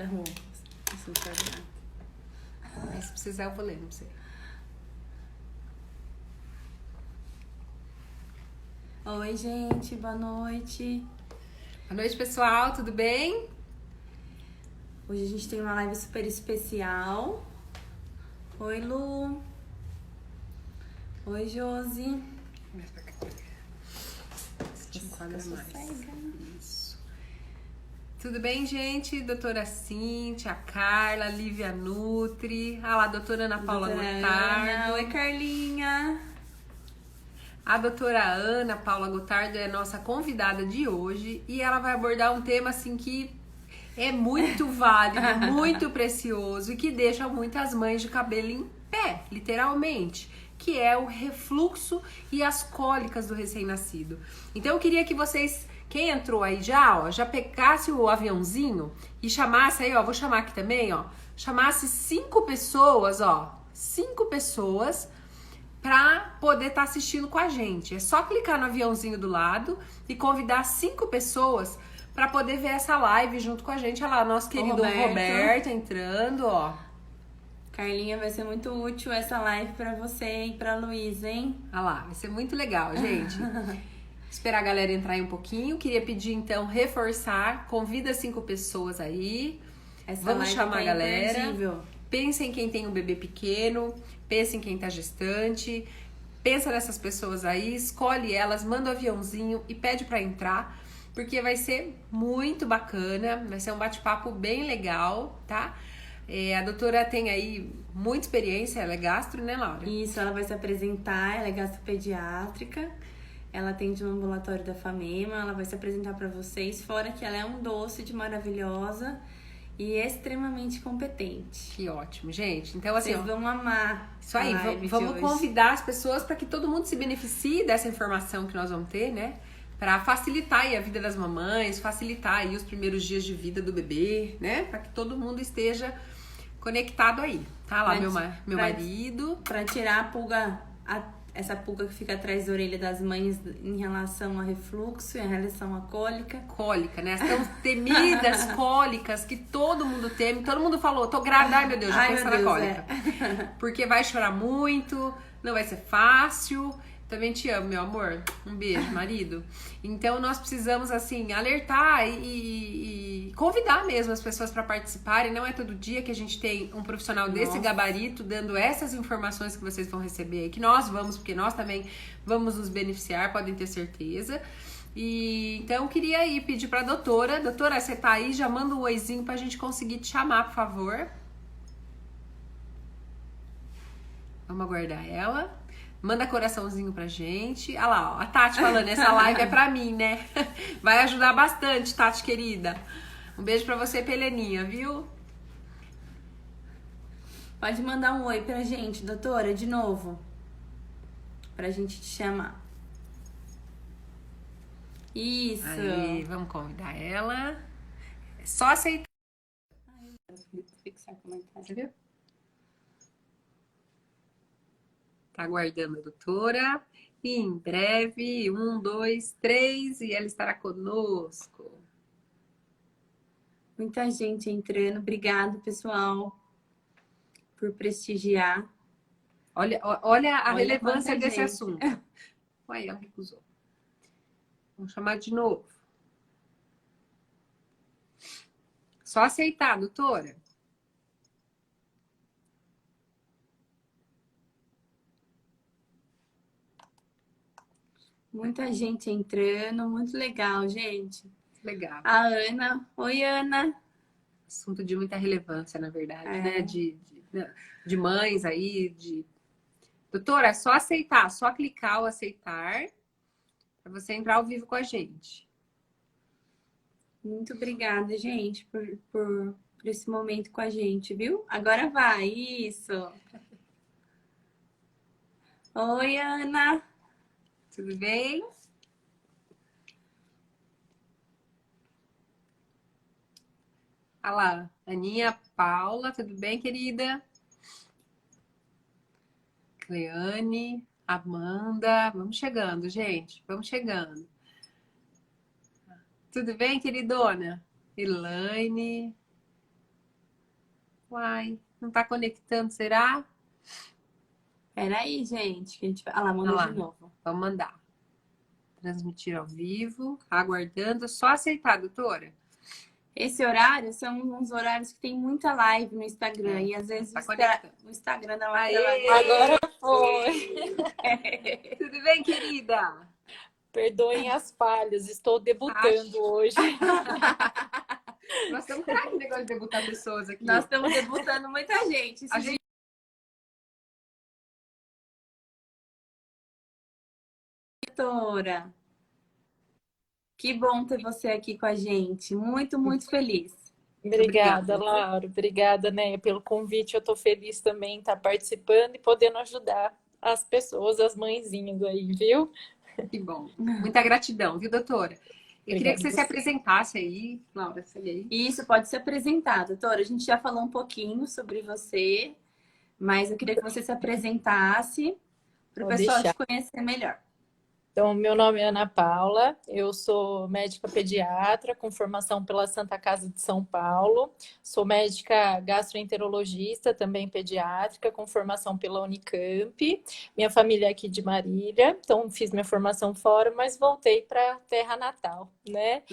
Então, isso não serve nada. Mas se precisar, eu vou ler, não sei. Oi, gente, boa noite. Boa noite, pessoal, tudo bem? Hoje a gente tem uma live super especial. Oi, Lu. Oi, Josi. Mais pra cá. Te enquadra mais. Isso. Tudo bem, gente? Doutora Cíntia, Carla, Lívia Nutri. Ah lá, doutora Ana Paula Gotardo. Oi, Carlinha. A doutora Ana Paula Gotardo é a nossa convidada de hoje e ela vai abordar um tema assim que é muito válido, muito precioso e que deixa muitas mães de cabelo em pé, literalmente, que é o refluxo e as cólicas do recém-nascido. Então eu queria que vocês, quem entrou aí já pegasse o aviãozinho e chamasse aí, vou chamar aqui também, chamasse 5 pessoas, 5 pessoas para poder estar assistindo com a gente. É só clicar no aviãozinho do lado e convidar 5 pessoas para poder ver essa live junto com a gente. Olha lá, nosso querido Roberto entrando, Carlinha, vai ser muito útil essa live para você e para Luísa, hein? Olha lá, vai ser muito legal, gente. Esperar a galera entrar aí um pouquinho. Queria pedir, então, reforçar. Convida 5 pessoas aí. Vamos chamar a galera. Imperdível. Pensa em quem tem um bebê pequeno, pensa em quem tá gestante, pensa nessas pessoas aí, escolhe elas, manda o aviãozinho e pede pra entrar, porque vai ser muito bacana, vai ser um bate-papo bem legal, tá? A doutora tem aí muita experiência, ela é gastro, né, Laura? Isso, ela vai se apresentar, ela é gastropediátrica, ela atende no ambulatório da FAMEMA, ela vai se apresentar pra vocês, fora que ela é um doce de maravilhosa e extremamente competente. Que ótimo, gente. Então, assim, vocês vão amar. Isso aí, vamos convidar as pessoas para que todo mundo se beneficie dessa informação que nós vamos ter, né? Para facilitar aí a vida das mamães, facilitar aí os primeiros dias de vida do bebê, né? Para que todo mundo esteja conectado aí. Tá lá meu marido. Para tirar a pulga, essa pulga que fica atrás da orelha das mães em relação a refluxo, em relação a cólica. Cólica, né? As tão temidas cólicas que todo mundo teme. Todo mundo falou, tô grávida, ai meu Deus, já pensa na cólica. Porque vai chorar muito, não vai ser fácil. Também te amo, meu amor. Um beijo, marido. Então, nós precisamos, assim, alertar e convidar mesmo as pessoas para participarem. Não é todo dia que a gente tem um profissional desse gabarito dando essas informações que vocês vão receber aí, que nós vamos, porque nós também vamos nos beneficiar, podem ter certeza. E então, eu queria aí pedir pra doutora. Doutora, você tá aí? Já manda um oizinho pra gente conseguir te chamar, por favor. Vamos aguardar ela. Manda coraçãozinho pra gente. Olha lá, a Tati falando, essa live é pra mim, né? Vai ajudar bastante, Tati querida. Um beijo pra você, Peleninha, viu? Pode mandar um oi pra gente, doutora, de novo. Pra gente te chamar. Isso. Aí, vamos convidar ela. É só aceitar. Vou fixar comentário, viu? Tá aguardando a doutora. E em breve, 1, 2, 3, e ela estará conosco. Muita gente entrando. Obrigado, pessoal, por prestigiar. Olha a relevância desse assunto. Aí, ela recusou. Vamos chamar de novo. Só aceitar, doutora. Muita gente entrando, muito legal, gente. Legal. A Ana. Oi, Ana. Assunto de muita relevância, na verdade, né? De mães aí, Doutora, é só aceitar, só clicar o aceitar para você entrar ao vivo com a gente. Muito obrigada, gente, por esse momento com a gente, viu? Agora vai, isso. Oi, Ana. Tudo bem? Olha lá, Aninha, Paula, tudo bem, querida? Cleane, Amanda, vamos chegando, gente, vamos chegando. Tudo bem, queridona? Elaine, Uai, não tá conectando, será? Peraí, gente, que a gente vai... Ah lá, Olha manda de lá, novo. vamos mandar. Transmitir ao vivo, aguardando. Só aceitar, doutora. Esse horário são uns horários que tem muita live no Instagram. É, E às vezes tá conectando. o Instagram dá uma Aê! Agora foi. Tudo bem, querida? Perdoem as falhas, estou debutando Acho. hoje. Nós estamos craque no negócio de debutar pessoas aqui. Nós estamos debutando muita gente. A gente... Doutora, que bom ter você aqui com a gente. Muito, muito feliz. Obrigada, Obrigada. Laura. Obrigada, né, pelo convite. Eu estou feliz também em estar participando e podendo ajudar as pessoas, as mãezinhas aí, viu? Que bom. Muita gratidão, viu, doutora? Eu queria que você se Obrigada. apresentasse aí, Laura, segue aí. Isso pode se apresentar, doutora. A gente já falou um pouquinho sobre você, mas eu queria que você se apresentasse para o Pode pessoal deixar. te conhecer melhor. Então, meu nome é Ana Paula, eu sou médica pediatra com formação pela Santa Casa de São Paulo, sou médica gastroenterologista, também pediátrica, com formação pela Unicamp. Minha família é aqui de Marília, então fiz minha formação fora, mas voltei para a terra natal, né?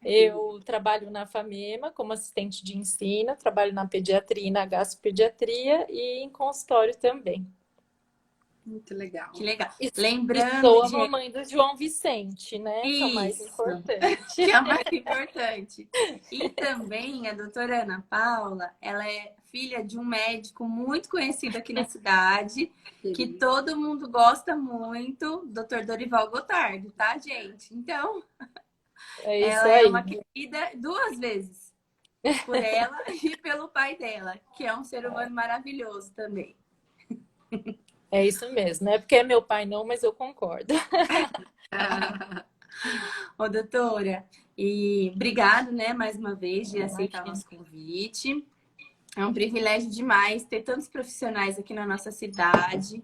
Eu trabalho na FAMEMA como assistente de ensino, trabalho na pediatria e na gastropediatria e em consultório também. Muito legal. Que legal. E Lembrando, sou a gente, mamãe do João Vicente, né? Que é o mais isso, importante. que é o mais importante. E também a doutora Ana Paula, ela é filha de um médico muito conhecido aqui na cidade, que todo mundo gosta muito, doutor Dorival Gotardo, tá, gente? Então, É isso ela é aí. uma querida duas vezes, por ela e pelo pai dela, que é um ser humano maravilhoso também. É isso mesmo. Não é porque é meu pai, não, mas eu concordo. Ô, doutora, e obrigado, né, mais uma vez, de aceitar o Imagina. nosso convite. É um privilégio demais ter tantos profissionais aqui na nossa cidade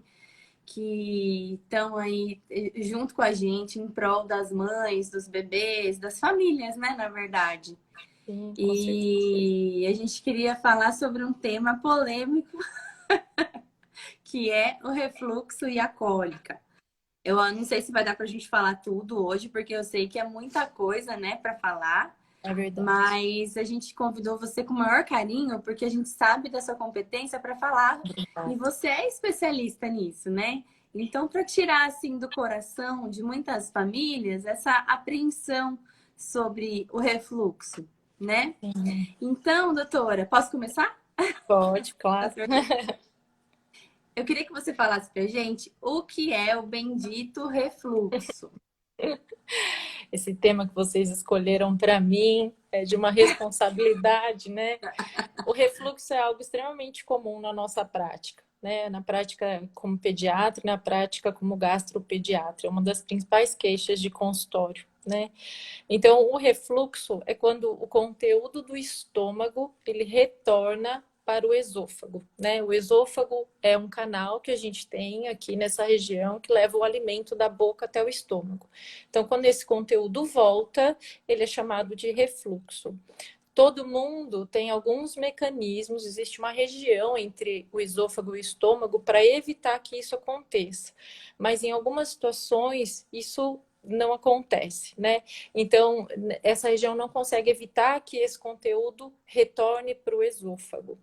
que estão aí junto com a gente em prol das mães, dos bebês, das famílias, né, na verdade. Sim, com certeza. E a gente queria falar sobre um tema polêmico, que é o refluxo e a cólica. Eu não sei se vai dar para a gente falar tudo hoje, porque eu sei que é muita coisa, né, para falar. É verdade. Mas a gente convidou você com o maior carinho, porque a gente sabe da sua competência para falar. E você é especialista nisso, né? Então, para tirar assim do coração de muitas famílias essa apreensão sobre o refluxo, né? Sim. Então, doutora, posso começar? Pode, claro. Eu queria que você falasse pra gente o que é o bendito refluxo. Esse tema que vocês escolheram para mim é de uma responsabilidade, né? O refluxo é algo extremamente comum na nossa prática, né? Na prática como pediatra, na prática como gastropediatra, é uma das principais queixas de consultório, né? Então, o refluxo é quando o conteúdo do estômago ele retorna para o esôfago, né? O esôfago é um canal que a gente tem aqui nessa região que leva o alimento da boca até o estômago. Então, quando esse conteúdo volta, ele é chamado de refluxo. Todo mundo tem alguns mecanismos, existe uma região entre o esôfago e o estômago para evitar que isso aconteça. Mas em algumas situações, isso não acontece, né? Então, essa região não consegue evitar que esse conteúdo retorne para o esôfago.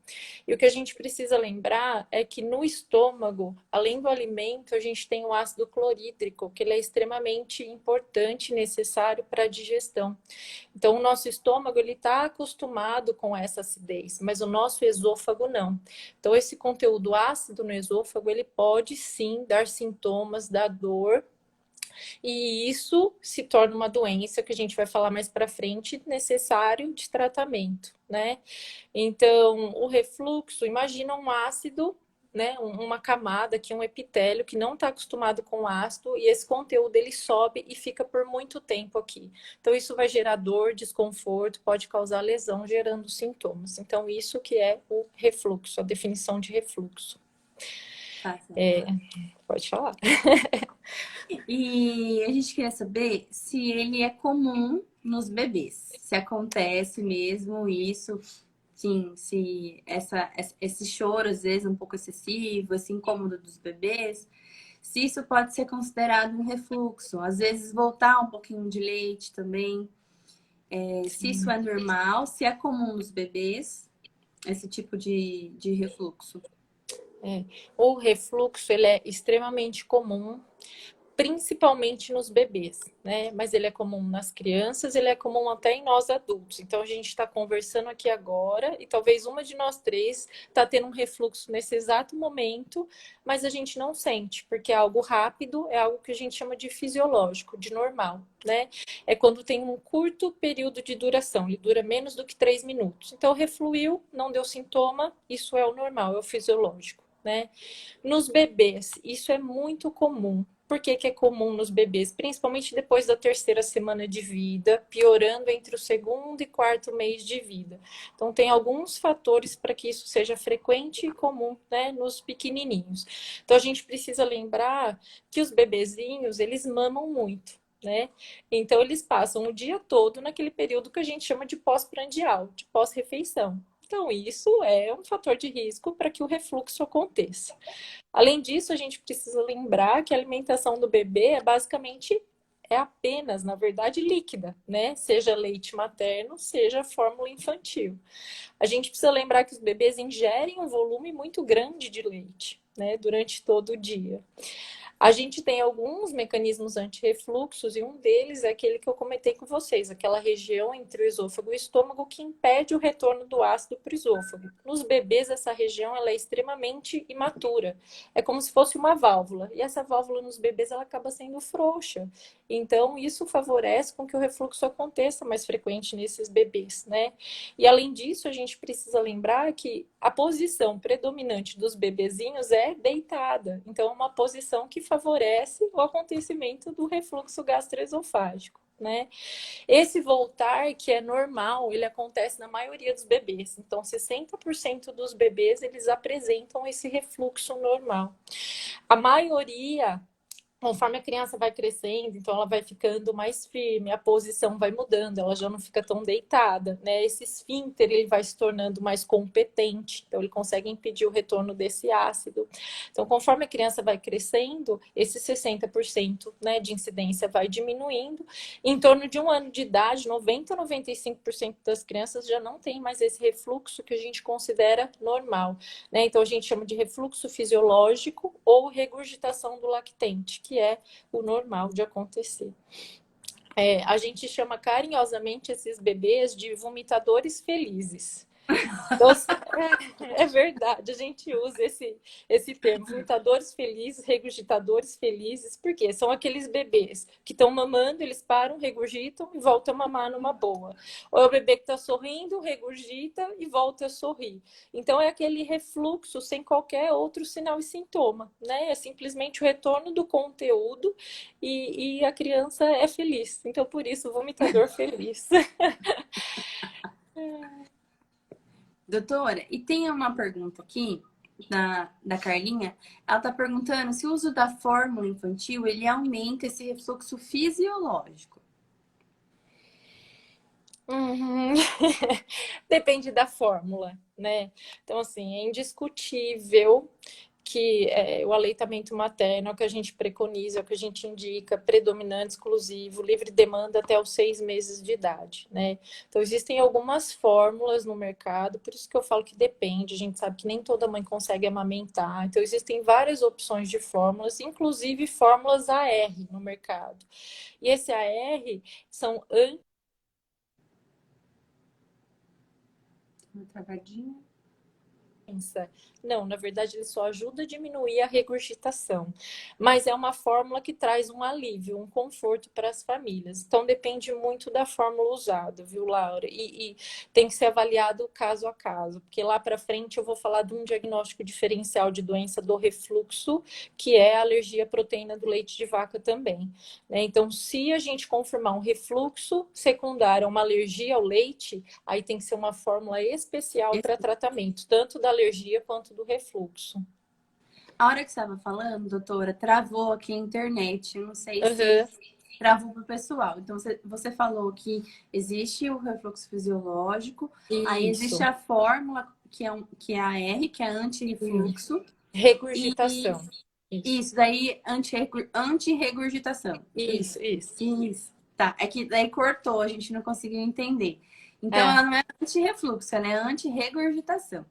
E o que a gente precisa lembrar é que no estômago, além do alimento, a gente tem o ácido clorídrico, que ele é extremamente importante e necessário para a digestão. Então, o nosso estômago, ele está acostumado com essa acidez, mas o nosso esôfago não. Então, esse conteúdo ácido no esôfago, ele pode sim dar sintomas, dar dor, e isso se torna uma doença que a gente vai falar mais para frente, necessário de tratamento, né? Então, o refluxo, imagina um ácido, né? Uma camada aqui, um epitélio que não está acostumado com ácido e esse conteúdo ele sobe e fica por muito tempo aqui. Então, isso vai gerar dor, desconforto, pode causar lesão, gerando sintomas. Então, isso que é o refluxo, a definição de refluxo. Tá, Pode falar. E a gente queria saber se ele é comum nos bebês. Se acontece mesmo isso, sim, se esse choro, às vezes, um pouco excessivo, esse incômodo dos bebês, se isso pode ser considerado um refluxo. Às vezes, voltar um pouquinho de leite também. Se isso é normal, se é comum nos bebês, esse tipo de refluxo. O refluxo, ele é extremamente comum, principalmente nos bebês, né? Mas ele é comum nas crianças, ele é comum até em nós adultos. Então a gente está conversando aqui agora e talvez uma de nós três está tendo um refluxo nesse exato momento, mas a gente não sente, porque é algo rápido, é algo que a gente chama de fisiológico, de normal, né? É quando tem um curto período de duração, ele dura menos do que 3 minutos. Então refluiu, não deu sintoma, isso é o normal, é o fisiológico, né? Nos bebês, isso é muito comum. Por que que é comum nos bebês? Principalmente depois da terceira semana de vida, piorando entre o segundo e quarto mês de vida. Então, tem alguns fatores para que isso seja frequente e comum, né, nos pequenininhos. Então, a gente precisa lembrar que os bebezinhos, eles mamam muito, né? Então, eles passam o dia todo naquele período que a gente chama de pós-prandial, de pós-refeição. Então, isso é um fator de risco para que o refluxo aconteça. Além disso, a gente precisa lembrar que a alimentação do bebê é basicamente apenas, na verdade, líquida, né? Seja leite materno, seja fórmula infantil. A gente precisa lembrar que os bebês ingerem um volume muito grande de leite, né, durante todo o dia. A gente tem alguns mecanismos antirrefluxos e um deles é aquele que eu comentei com vocês, aquela região entre o esôfago e o estômago que impede o retorno do ácido para o esôfago. Nos bebês, essa região ela é extremamente imatura. É como se fosse uma válvula. E essa válvula nos bebês ela acaba sendo frouxa. Então, isso favorece com que o refluxo aconteça mais frequente nesses bebês, né? E além disso, a gente precisa lembrar que a posição predominante dos bebezinhos é deitada. Então, é uma posição que favorece o acontecimento do refluxo gastroesofágico, né? Esse voltar, que é normal, ele acontece na maioria dos bebês. Então, 60% dos bebês, eles apresentam esse refluxo normal. A maioria, conforme a criança vai crescendo, então ela vai ficando mais firme, a posição vai mudando, ela já não fica tão deitada, né? Esse esfíncter ele vai se tornando mais competente, então ele consegue impedir o retorno desse ácido. Então, conforme a criança vai crescendo, esse 60%, né, de incidência vai diminuindo. Em torno de 1 ano de idade, 90 a 95% das crianças já não tem mais esse refluxo que a gente considera normal, né? Então, a gente chama de refluxo fisiológico ou regurgitação do lactente, que é o normal de acontecer. A gente chama carinhosamente esses bebês de vomitadores felizes. Então, é verdade, a gente usa esse termo, vomitadores felizes, regurgitadores felizes, porque são aqueles bebês que estão mamando, eles param, regurgitam e voltam a mamar numa boa. Ou é o bebê que está sorrindo, regurgita e volta a sorrir. Então, é aquele refluxo sem qualquer outro sinal e sintoma, né? É simplesmente o retorno do conteúdo e a criança é feliz. Então, por isso, vomitador feliz. Doutora, e tem uma pergunta aqui da Carlinha. Ela está perguntando se o uso da fórmula infantil ele aumenta esse refluxo fisiológico. Depende da fórmula, né? Então, assim, é indiscutível que o aleitamento materno é o que a gente preconiza, é o que a gente indica, predominante, exclusivo, livre demanda até os 6 meses de idade, né? Então, existem algumas fórmulas no mercado, por isso que eu falo que depende, a gente sabe que nem toda mãe consegue amamentar, então existem várias opções de fórmulas, inclusive fórmulas AR no mercado. E esse AR são Uma travadinha. Não, na verdade, ele só ajuda a diminuir a regurgitação. Mas é uma fórmula que traz um alívio, um conforto para as famílias. Então, depende muito da fórmula usada, viu, Laura? E tem que ser avaliado caso a caso, porque lá para frente eu vou falar de um diagnóstico diferencial de doença do refluxo, que é a alergia à proteína do leite de vaca também, né? Então, se a gente confirmar um refluxo secundário, uma alergia ao leite, aí tem que ser uma fórmula especial para tratamento, tanto da alergia quanto do refluxo. A hora que você estava falando, doutora, travou aqui a internet. Eu não sei Uhum. travou para o pessoal. Então, você falou que existe o refluxo fisiológico, aí existe Isso, a fórmula, que é a R, que é anti-refluxo, e regurgitação. Isso, isso daí, anti-regurgitação. isso. Isso. Tá, é que daí cortou, a gente não conseguiu entender. Então, É. ela não é anti-refluxo, ela é anti-regurgitação.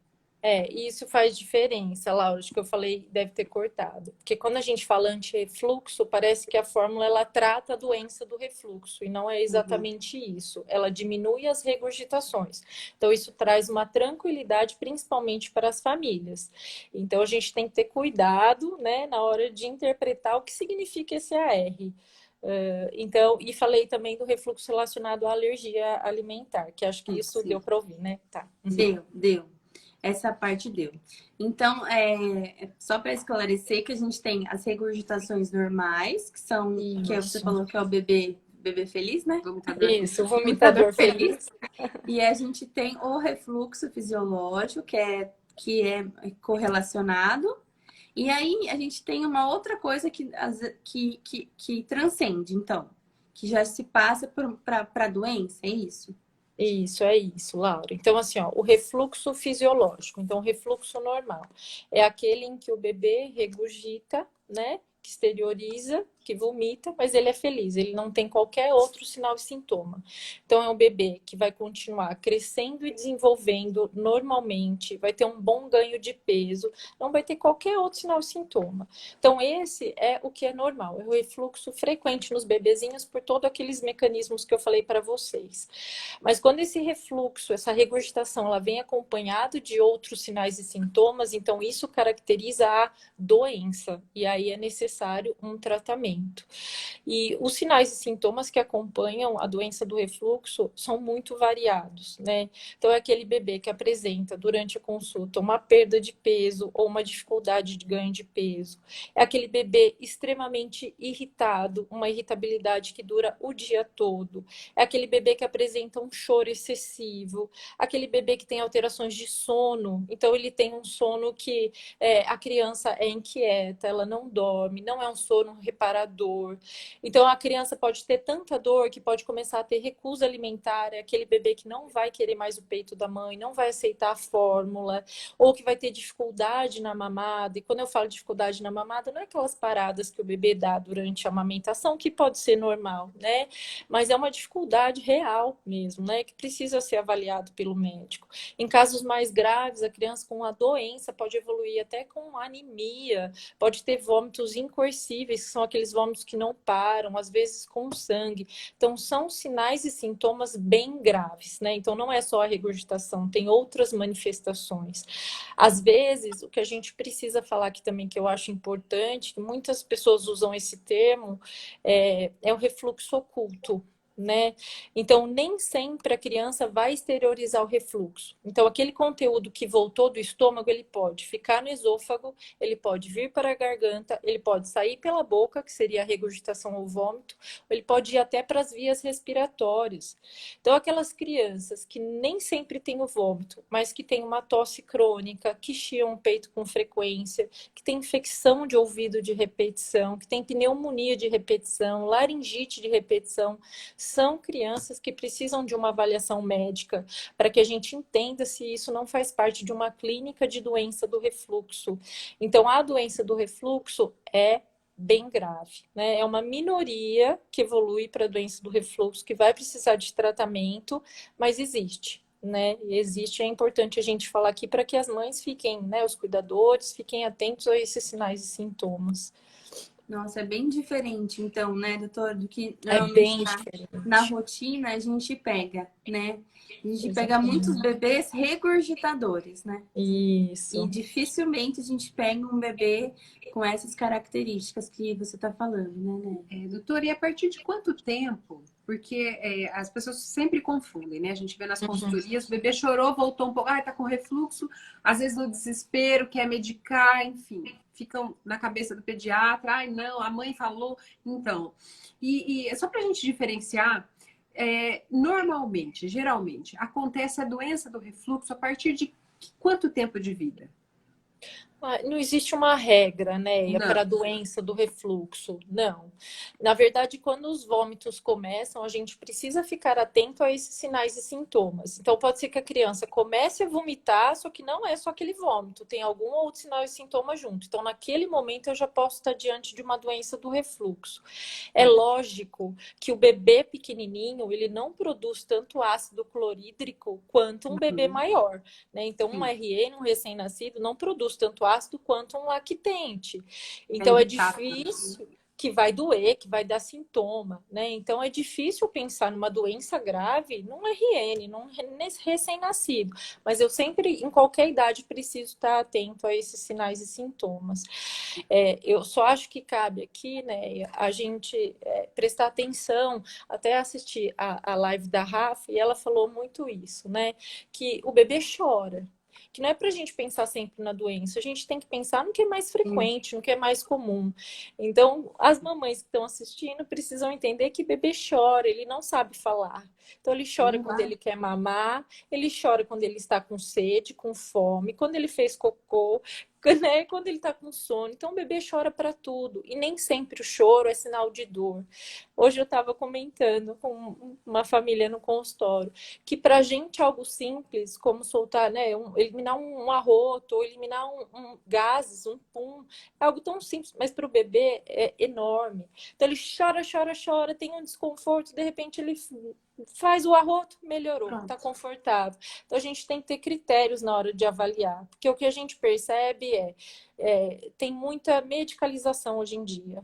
Isso faz diferença, Laura, acho que eu falei, deve ter cortado. Porque quando a gente fala anti-refluxo, parece que a fórmula ela trata a doença do refluxo, e não é Uhum. exatamente isso. Ela diminui as regurgitações. Então, isso traz uma tranquilidade, principalmente para as famílias. Então, a gente tem que ter cuidado, né, na hora de interpretar o que significa esse AR. Então, e falei também do refluxo relacionado à alergia alimentar, que acho que isso Sim. deu para ouvir, né? Tá. Deu. Essa parte deu. Então, só para esclarecer que a gente tem as regurgitações normais, que são, que você Isso. falou que é o bebê feliz, né? Isso, o Vomitador vomitador feliz. feliz. E a gente tem o refluxo fisiológico, que é correlacionado. E aí a gente tem uma outra coisa que transcende, então, que já se passa para a doença, é isso? Isso, é isso, Laura. Então, assim, ó, o refluxo fisiológico. Então, o refluxo normal é aquele em que o bebê regurgita, né? Que exterioriza, que vomita, mas ele é feliz, ele não tem qualquer outro sinal e sintoma. Então, é um bebê que vai continuar crescendo e desenvolvendo normalmente, vai ter um bom ganho de peso, não vai ter qualquer outro sinal e sintoma. Então, esse é o que é normal, é o refluxo frequente nos bebezinhos por todos aqueles mecanismos que eu falei para vocês. Mas quando esse refluxo, essa regurgitação, ela vem acompanhado de outros sinais e sintomas, então isso caracteriza a doença e aí é necessário um tratamento. E os sinais e sintomas que acompanham a doença do refluxo são muito variados, né? Então é aquele bebê que apresenta durante a consulta uma perda de peso ou uma dificuldade de ganho de peso. É aquele bebê extremamente irritado, uma irritabilidade que dura o dia todo. É aquele bebê que apresenta um choro excessivo, aquele bebê que tem alterações de sono, então ele tem um sono que a criança é inquieta, ela não dorme, não é um sono reparador. Então a criança pode ter tanta dor que pode começar a ter recusa alimentar, é aquele bebê que não vai querer mais o peito da mãe, não vai aceitar a fórmula, ou que vai ter dificuldade na mamada. E quando eu falo dificuldade na mamada, não é aquelas paradas que o bebê dá durante a amamentação, que pode ser normal, né? Mas é uma dificuldade real mesmo, né? Que precisa ser avaliado pelo médico. Em casos mais graves, a criança com a doença pode evoluir até com anemia, pode ter vômitos incoercíveis, que são aqueles vômitos que não param, às vezes com sangue. Então, são sinais e sintomas bem graves, né? Então, não é só a regurgitação, tem outras manifestações. Às vezes, o que a gente precisa falar aqui também, que eu acho importante, que muitas pessoas usam esse termo, é o refluxo oculto, né? Então, nem sempre a criança vai exteriorizar o refluxo. Então, aquele conteúdo que voltou do estômago, ele pode ficar no esôfago, ele pode vir para a garganta, ele pode sair pela boca, que seria a regurgitação ou vômito, ou ele pode ir até para as vias respiratórias. Então, aquelas crianças que nem sempre têm o vômito, mas que têm uma tosse crônica, que chiam o peito com frequência, que tem infecção de ouvido de repetição, que tem pneumonia de repetição, laringite de repetição, são crianças que precisam de uma avaliação médica para que a gente entenda se isso não faz parte de uma clínica de doença do refluxo. Então, a doença do refluxo é bem grave, né? É uma minoria que evolui para a doença do refluxo, que vai precisar de tratamento, mas existe. Né? E existe, é importante a gente falar aqui para que as mães fiquem, né, os cuidadores fiquem atentos a esses sinais e sintomas. Nossa, é bem diferente, então, né, doutor, do que É normalmente bem diferente. na rotina a gente pega, né? A gente pega Exatamente. muitos bebês regurgitadores, né? E Isso. dificilmente a gente pega um bebê com essas características que você está falando, né? Doutora, e a partir de quanto tempo? Porque as pessoas sempre confundem, né? A gente vê nas consultorias, o bebê chorou, voltou um pouco, tá com refluxo, às vezes no desespero, quer medicar, enfim, ficam na cabeça do pediatra, ai não, a mãe falou. Então, e só para a gente diferenciar, normalmente, geralmente, acontece a doença do refluxo a partir de quanto tempo de vida? Não existe uma regra, né, Não. para a doença do refluxo, não. Na verdade, quando os vômitos começam, a gente precisa ficar atento a esses sinais e sintomas. Então, pode ser que a criança comece a vomitar, só que não é só aquele vômito, tem algum outro sinal e sintoma junto. Então, naquele momento, eu já posso estar diante de uma doença do refluxo. É lógico que o bebê pequenininho, ele não produz tanto ácido clorídrico quanto um bebê Uhum. maior, né? Então, um Sim. RN, um recém-nascido, não produz tanto ácido quanto um lactente. É Então, é irritável. difícil que vai doer, que vai dar sintoma, né? Então, é difícil pensar numa doença grave num RN, num recém-nascido. Mas eu sempre, em qualquer idade, preciso estar atento a esses sinais e sintomas. Eu só acho que cabe aqui, né, a gente prestar atenção, até assistir a live da Rafa, e ela falou muito isso, né? Que o bebê chora. Que não é para a gente pensar sempre na doença, a gente tem que pensar no que é mais Sim. frequente, no que é mais comum. Então, as mamães que estão assistindo precisam entender que bebê chora, ele não sabe falar. Então, ele chora Não quando vai. ele quer mamar, ele chora quando ele está com sede, com fome, quando ele fez cocô, né? Quando ele está com sono. Então, o bebê chora para tudo. E nem sempre o choro é sinal de dor. Hoje eu estava comentando com uma família no consultório que para a gente algo simples, como soltar, né, eliminar um arroto, ou eliminar gases, um pum, é algo tão simples, mas para o bebê é enorme. Então ele chora, chora, chora, tem um desconforto, de repente ele faz o arroto, melhorou, está Pronto. confortável. Então a gente tem que ter critérios na hora de avaliar, porque o que a gente percebe tem muita medicalização hoje em dia.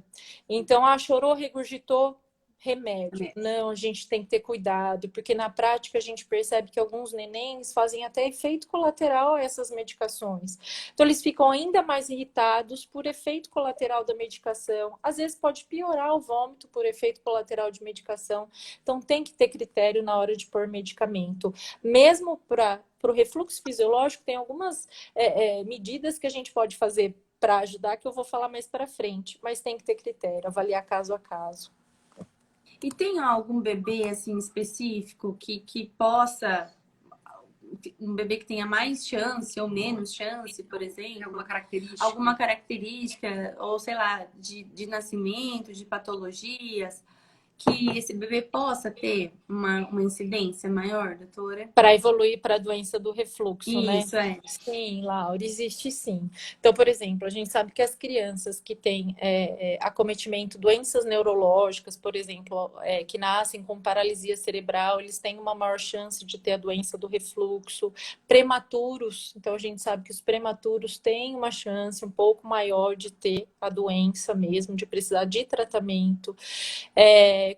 Então, chorou, regurgitou, remédio. Não, a gente tem que ter cuidado, porque na prática a gente percebe que alguns nenéns fazem até efeito colateral a essas medicações. Então, eles ficam ainda mais irritados por efeito colateral da medicação. Às vezes pode piorar o vômito por efeito colateral de medicação. Então, tem que ter critério na hora de pôr medicamento. Mesmo para o refluxo fisiológico, tem algumas medidas que a gente pode fazer para ajudar, que eu vou falar mais para frente, mas tem que ter critério, avaliar caso a caso. E tem algum bebê assim específico que possa, um bebê que tenha mais chance ou menos chance, por exemplo? Alguma característica? Alguma característica, ou sei lá, de nascimento, de patologias, que esse bebê possa ter uma incidência maior, doutora? Para evoluir para a doença do refluxo, né? Isso, é. Sim, Laura, existe sim. Então, por exemplo, a gente sabe que as crianças que têm acometimento, doenças neurológicas, por exemplo, que nascem com paralisia cerebral, eles têm uma maior chance de ter a doença do refluxo. Prematuros, então a gente sabe que os prematuros têm uma chance um pouco maior de ter a doença mesmo, de precisar de tratamento.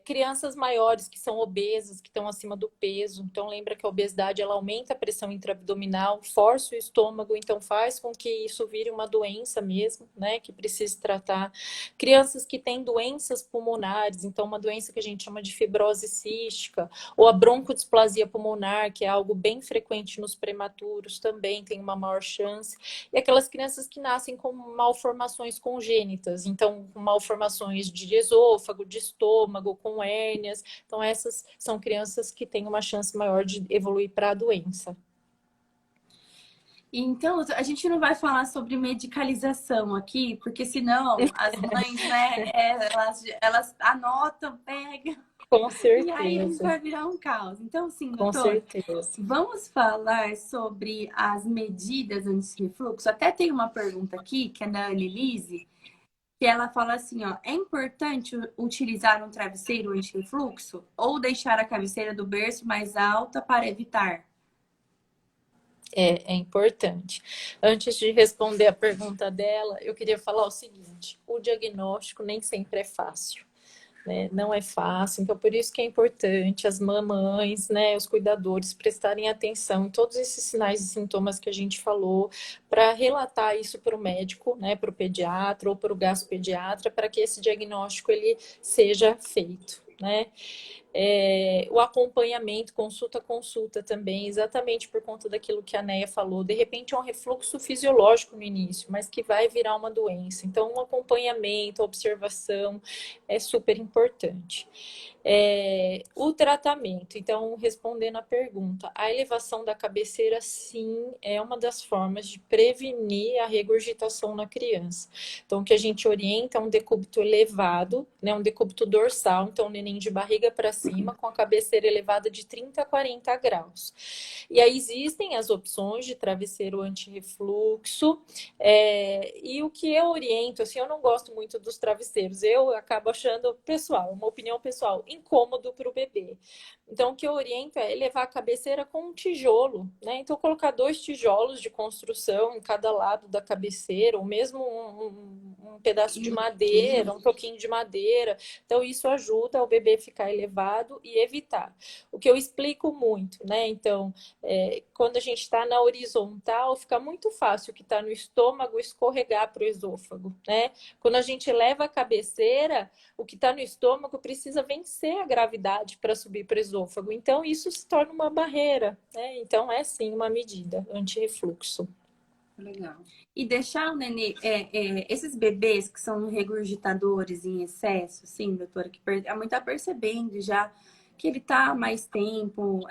Crianças maiores que são obesas, que estão acima do peso. Então, lembra que a obesidade ela aumenta a pressão intraabdominal, força o estômago, então faz com que isso vire uma doença mesmo, né? Que precise tratar. Crianças que têm doenças pulmonares, então uma doença que a gente chama de fibrose cística, ou a broncodisplasia pulmonar, que é algo bem frequente nos prematuros, também tem uma maior chance. E aquelas crianças que nascem com malformações congênitas, então com malformações de esôfago, de estômago, com hérnias. Então, essas são crianças que têm uma chance maior de evoluir para a doença. Então, a gente não vai falar sobre medicalização aqui, porque senão as mães, né, elas anotam, pegam, Com e aí certeza. vai virar um caos. Então, sim, Com doutor, certeza. vamos falar sobre as medidas anti-refluxo. Até tem uma pergunta aqui, que é da Annelise, que ela fala assim, ó, é importante utilizar um travesseiro anti-refluxo ou deixar a cabeceira do berço mais alta para evitar? É importante. Antes de responder a pergunta dela, eu queria falar o seguinte: o diagnóstico nem sempre é fácil, né? Não é fácil, então por isso que é importante as mamães, né, os cuidadores prestarem atenção em todos esses sinais e sintomas que a gente falou, para relatar isso para o médico, né, para o pediatra ou para o gastropediatra, para que esse diagnóstico ele seja feito, né? O acompanhamento, consulta a consulta também, exatamente por conta daquilo que a Neia falou. De repente é um refluxo fisiológico no início, mas que vai virar uma doença. Então, um acompanhamento, observação é super importante. O tratamento, então, respondendo a pergunta, a elevação da cabeceira, sim, é uma das formas de prevenir a regurgitação na criança. Então, o que a gente orienta é um decúbito elevado, né, um decúbito dorsal, então, o neném de barriga para cima, com a cabeceira elevada de 30 a 40 graus. E aí existem as opções de travesseiro anti-refluxo, e o que eu oriento, assim, eu não gosto muito dos travesseiros, eu acabo achando pessoal, uma opinião pessoal, incômodo para o bebê. Então, o que eu oriento é elevar a cabeceira com um tijolo, né? Então, colocar 2 tijolos de construção em cada lado da cabeceira, ou mesmo um pedaço de madeira, um toquinho de madeira. Então, isso ajuda o bebê a ficar elevado e evitar. O que eu explico muito, né? Então, quando a gente está na horizontal, fica muito fácil o que está no estômago escorregar para o esôfago, né? Quando a gente eleva a cabeceira, o que está no estômago precisa vencer a gravidade para subir para o esôfago. Então, isso se torna uma barreira, né? Então, é sim uma medida anti-refluxo. Legal. E deixar o nenê, esses bebês que são regurgitadores em excesso, sim, doutora, que a mãe tá percebendo já que ele tá mais tempo,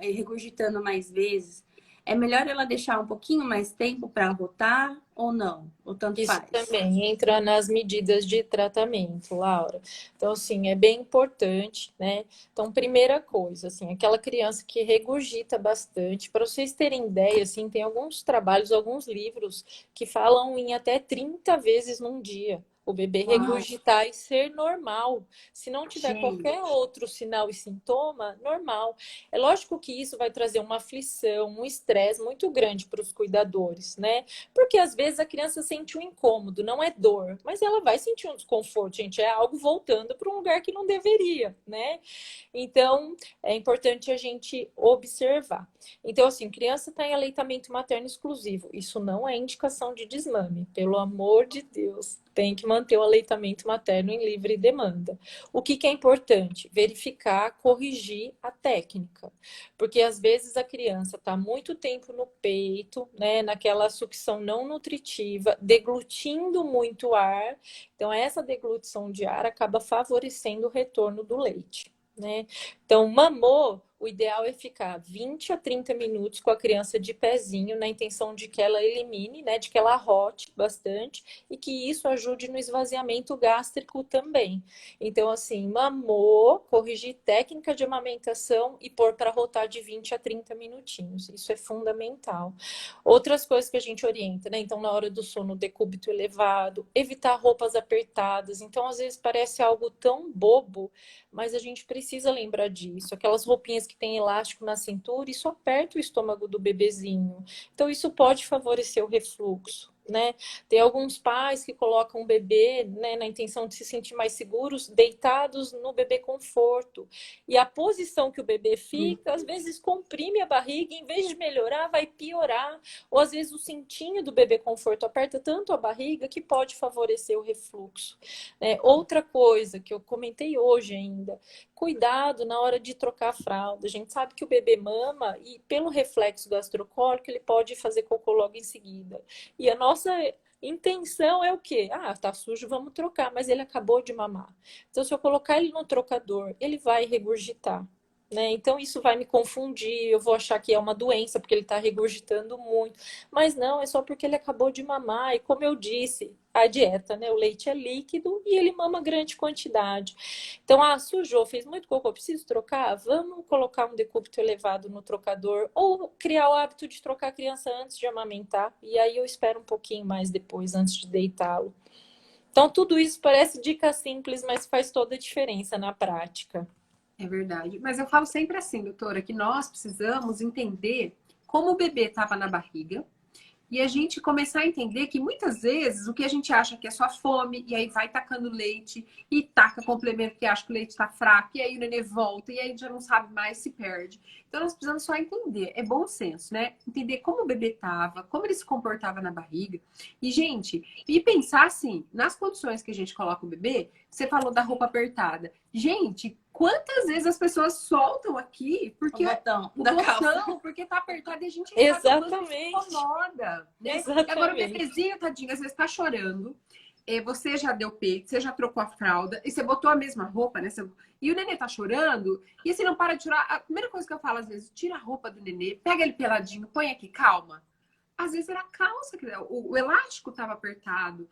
regurgitando mais vezes, é melhor ela deixar um pouquinho mais tempo para rotar ou não? Ou tanto Isso faz? também entra nas medidas de tratamento, Laura. Então, assim, é bem importante, né? Então, primeira coisa, assim, aquela criança que regurgita bastante, para vocês terem ideia, assim, tem alguns trabalhos, alguns livros que falam em até 30 vezes num dia. O bebê regurgitar e ser normal. Se não tiver qualquer outro sinal e sintoma, normal. É lógico que isso vai trazer uma aflição, um estresse muito grande para os cuidadores, né? Porque às vezes a criança sente um incômodo, não é dor, mas ela vai sentir um desconforto, gente. É algo voltando para um lugar que não deveria, né? Então, é importante a gente observar. Então, assim, criança está em aleitamento materno exclusivo. Isso não é indicação de desmame, pelo amor de Deus. Tem que manter o aleitamento materno em livre demanda. O que é importante? Verificar, corrigir a técnica. Porque às vezes a criança está muito tempo no peito, né, naquela sucção não nutritiva, deglutindo muito ar. Então, essa deglutição de ar acaba favorecendo o retorno do leite, né? Então, mamou, o ideal é ficar 20 a 30 minutos com a criança de pezinho, na intenção de que ela elimine, né, de que ela rote bastante e que isso ajude no esvaziamento gástrico também. Então, assim, mamou, corrigir técnica de amamentação e pôr para rotar de 20 a 30 minutinhos. Isso é fundamental. Outras coisas que a gente orienta, né? Então, na hora do sono, decúbito elevado, evitar roupas apertadas. Então, às vezes parece algo tão bobo, mas a gente precisa lembrar disso. Aquelas roupinhas que tem elástico na cintura, isso aperta o estômago do bebezinho. Então, isso pode favorecer o refluxo, né? Tem alguns pais que colocam o bebê, né, na intenção de se sentir mais seguros, deitados no bebê conforto. E a posição que o bebê fica, às vezes comprime a barriga, em vez de melhorar, vai piorar. Ou às vezes o cintinho do bebê conforto aperta tanto a barriga que pode favorecer o refluxo, né? Outra coisa que eu comentei hoje ainda, cuidado na hora de trocar a fralda. A gente sabe que o bebê mama e pelo reflexo gastrocólico ele pode fazer cocô logo em seguida. E a nossa intenção é o quê? Ah, tá sujo, vamos trocar, mas ele acabou de mamar. Então, se eu colocar ele no trocador, ele vai regurgitar, né? Então, isso vai me confundir, eu vou achar que é uma doença, porque ele tá regurgitando muito. Mas não, é só porque ele acabou de mamar. E como eu disse, a dieta, né? O leite é líquido e ele mama grande quantidade. Então, sujou, fez muito cocô, preciso trocar? Vamos colocar um decúbito elevado no trocador ou criar o hábito de trocar a criança antes de amamentar. E aí eu espero um pouquinho mais depois, antes de deitá-lo. Então, tudo isso parece dica simples, mas faz toda a diferença na prática. É verdade. Mas eu falo sempre assim, doutora, que nós precisamos entender como o bebê estava na barriga e a gente começar a entender que muitas vezes o que a gente acha que é só fome e aí vai tacando leite e taca complemento porque acha que o leite está fraco e aí o nenê volta e aí já não sabe mais, se perde. Então nós precisamos só entender, é bom senso, né? Entender como o bebê estava, como ele se comportava na barriga e, gente, e pensar assim, nas condições que a gente coloca o bebê, você falou da roupa apertada. Gente, quantas vezes as pessoas soltam aqui porque o botão porque tá apertado e a gente Exatamente. incomoda, né? Exatamente. E agora o bebezinho, tadinho, às vezes tá chorando. Você já deu peito, você já trocou a fralda, e você botou a mesma roupa, né? E o nenê tá chorando, e você não para de chorar. A primeira coisa que eu falo, às vezes, tira a roupa do nenê, pega ele peladinho, põe aqui, calma. Às vezes era a calça, o elástico estava apertado.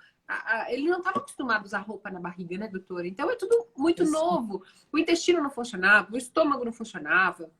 Ele não estava acostumado a usar roupa na barriga, né, doutora? Então é tudo muito novo. O intestino não funcionava, o estômago não funcionava.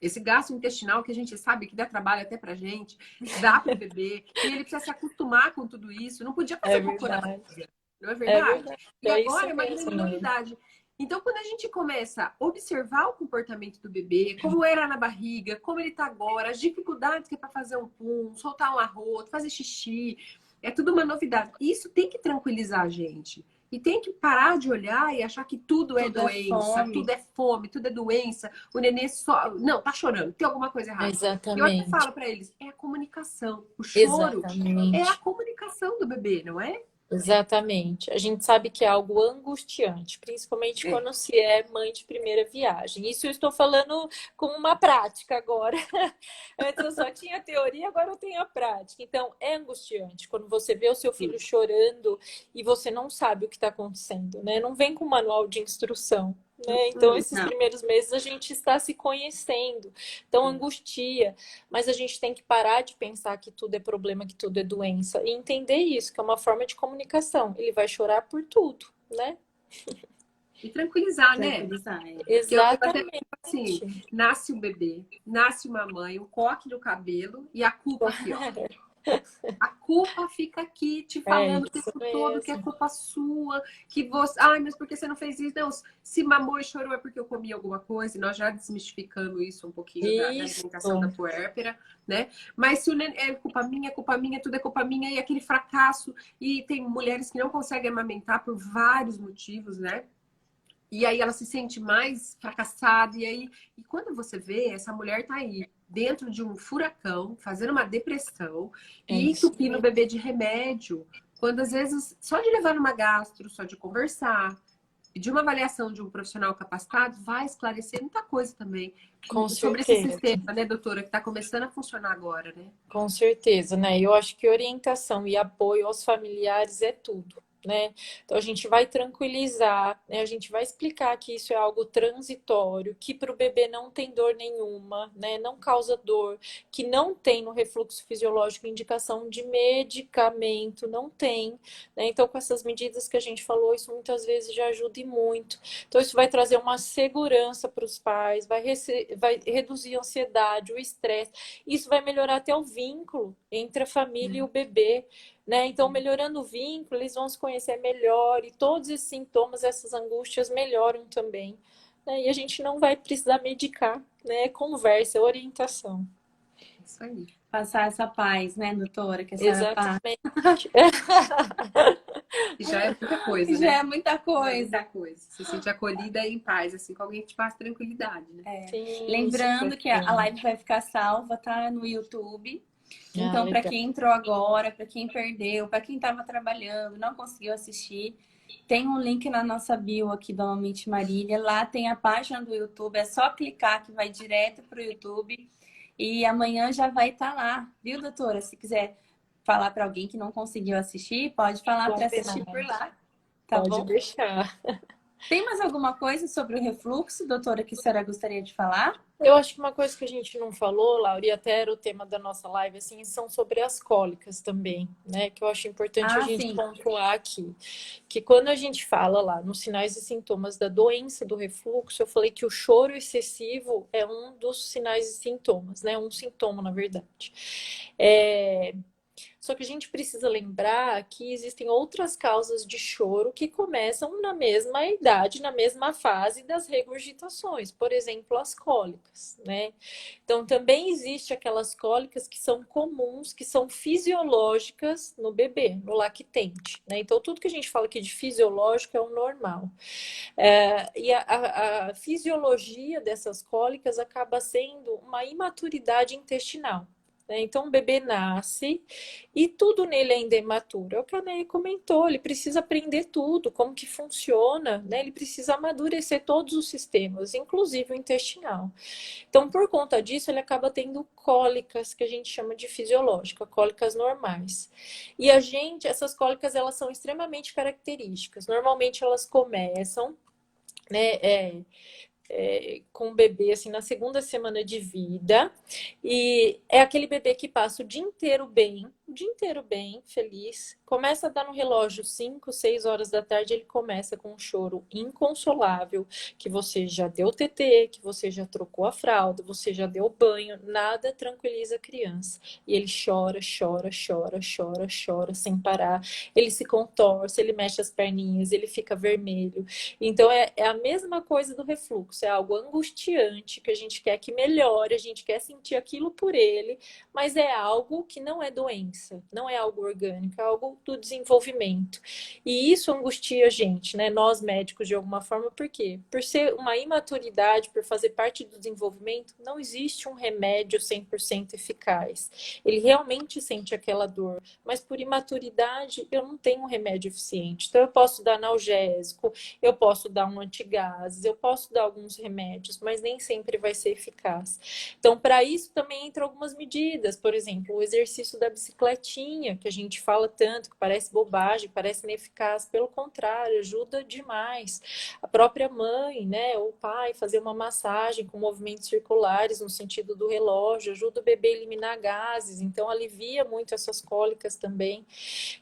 Esse gasto intestinal que a gente sabe que dá trabalho até pra gente, dá pro bebê, e ele precisa se acostumar com tudo isso. Não podia fazer cocô na barriga, não é verdade? É verdade. E É agora isso é uma mesmo, grande né? novidade. Então, quando a gente começa a observar o comportamento do bebê, como era na barriga, como ele tá agora, as dificuldades que é para fazer um pum, soltar um arroto, fazer xixi, é tudo uma novidade. Isso tem que tranquilizar a gente. E tem que parar de olhar e achar que tudo é doença, tudo é fome, tudo é doença. O nenê só. Não, tá chorando, tem alguma coisa errada. Eu até Exatamente. falo para eles: é a comunicação. O choro é a Exatamente. comunicação do bebê, não é? Exatamente. A gente sabe que é algo angustiante, principalmente É. quando se é mãe de primeira viagem. Isso eu estou falando com uma prática agora. Antes eu só tinha teoria, agora eu tenho a prática. Então, é angustiante quando você vê o seu filho chorando e você não sabe o que está acontecendo, né? Não vem com manual de instrução. Né? Então, esses primeiros meses a gente está se conhecendo, então angustia, mas a gente tem que parar de pensar que tudo é problema, que tudo é doença, e entender isso, que é uma forma de comunicação. Ele vai chorar por tudo, né? E tranquilizar, né? Exatamente. Assim, nasce um bebê, nasce uma mãe, um coque no cabelo e a culpa aqui, ó. A culpa fica aqui te falando o tempo todo que é culpa sua, que você. Ai, mas por que você não fez isso? Não, se mamou e chorou é porque eu comi alguma coisa, e nós já desmistificando isso um pouquinho da alimentação da puérpera, né? Mas se o neném é culpa minha, tudo é culpa minha, e aquele fracasso, e tem mulheres que não conseguem amamentar por vários motivos, né? E aí ela se sente mais fracassada, e quando você vê, essa mulher tá aí dentro de um furacão, fazendo uma depressão e entupindo o bebê de remédio. Quando às vezes, só de levar numa gastro, só de conversar, e de uma avaliação de um profissional capacitado, vai esclarecer muita coisa também sobre esse sistema, né, doutora, que está começando a funcionar agora, né? Com certeza, né? Eu acho que orientação e apoio aos familiares é tudo. Né? Então a gente vai tranquilizar, né? A gente vai explicar que isso é algo transitório, que para o bebê não tem dor nenhuma, né? Não causa dor, que não tem no refluxo fisiológico indicação de medicamento, não tem, né? Então com essas medidas que a gente falou, isso muitas vezes já ajuda e muito. Então isso vai trazer uma segurança para os pais, vai reduzir a ansiedade, o estresse, isso vai melhorar até o vínculo entre a família e o bebê. Né? Então, melhorando o vínculo, eles vão se conhecer melhor e todos esses sintomas, essas angústias melhoram também. Né? E a gente não vai precisar medicar, né? Conversa, orientação. Isso aí. Passar essa paz, né, doutora? Que a senhora passa. Exatamente. Já é muita coisa, né? Já é muita coisa. É muita coisa. Se sente acolhida e em paz, assim, com alguém que te passa tranquilidade, né? Sim, lembrando que a live vai ficar salva, tá? No YouTube. Então, para quem entrou agora, para quem perdeu, para quem estava trabalhando, não conseguiu assistir, tem um link na nossa bio aqui do Amamente Marília. Lá tem a página do YouTube, é só clicar que vai direto para o YouTube. E amanhã já vai estar lá, viu, doutora? Se quiser falar para alguém que não conseguiu assistir, pode falar para assistir por lá. Tá bom? Pode deixar. Tem mais alguma coisa sobre o refluxo, doutora, que a senhora gostaria de falar? Eu acho que uma coisa que a gente não falou, Laura, e até era o tema da nossa live, assim, são sobre as cólicas também, né? Que eu acho importante a gente pontuar aqui. Que quando a gente fala lá nos sinais e sintomas da doença do refluxo, eu falei que o choro excessivo é um dos sinais e sintomas, né? Um sintoma, na verdade. Só que a gente precisa lembrar que existem outras causas de choro que começam na mesma idade, na mesma fase das regurgitações, por exemplo, as cólicas, né? Então, também existe aquelas cólicas que são comuns, que são fisiológicas no bebê, no lactente, né? Então, tudo que a gente fala aqui de fisiológico é o normal. E a fisiologia dessas cólicas acaba sendo uma imaturidade intestinal. né? Então, o bebê nasce e tudo nele ainda é imaturo. É o que a Neia comentou, ele precisa aprender tudo, como que funciona, né? Ele precisa amadurecer todos os sistemas, inclusive o intestinal. Então, por conta disso, ele acaba tendo cólicas, que a gente chama de fisiológica, cólicas normais. E essas cólicas, elas são extremamente características. Normalmente, elas começam, né, com o bebê, assim, na segunda semana de vida. E é aquele bebê que passa o dia inteiro bem, feliz. Começa a dar no relógio 5, 6 horas da tarde, ele começa com um choro inconsolável, que você já deu TT, que você já trocou a fralda, você já deu banho, nada tranquiliza a criança. E ele chora, chora, chora, chora, chora, sem parar. Ele se contorce, ele mexe as perninhas, ele fica vermelho. Então é a mesma coisa do refluxo, é algo angustiante que a gente quer que melhore, a gente quer sentir aquilo por ele, mas é algo que não é doença, não é algo orgânico, é algo do desenvolvimento. E isso angustia a gente, né? Nós médicos de alguma forma, por quê? Por ser uma imaturidade, por fazer parte do desenvolvimento, não existe um remédio 100% eficaz. Ele realmente sente aquela dor, mas por imaturidade eu não tenho um remédio eficiente. Então eu posso dar analgésico, eu posso dar um antigases, eu posso dar alguns remédios, mas nem sempre vai ser eficaz. Então, para isso também entram algumas medidas, por exemplo, o exercício da bicicletinha, que a gente fala tanto, que parece bobagem, parece ineficaz, pelo contrário, ajuda demais. A própria mãe, né, ou o pai, fazer uma massagem com movimentos circulares no sentido do relógio, ajuda o bebê a eliminar gases, então alivia muito essas cólicas também.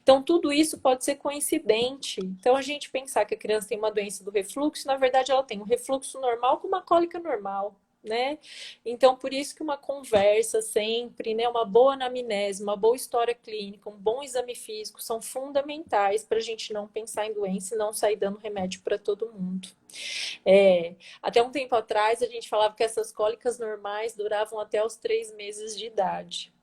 Então, tudo isso pode ser coincidente. Então, a gente pensar que a criança tem uma doença do refluxo, na verdade, ela tem um refluxo normal com uma cólica normal, né? Então, por isso que uma conversa sempre, né? Uma boa anamnese, uma boa história clínica, um bom exame físico são fundamentais para a gente não pensar em doença e não sair dando remédio para todo mundo. Até um tempo atrás, a gente falava que essas cólicas normais duravam até os 3 meses de idade.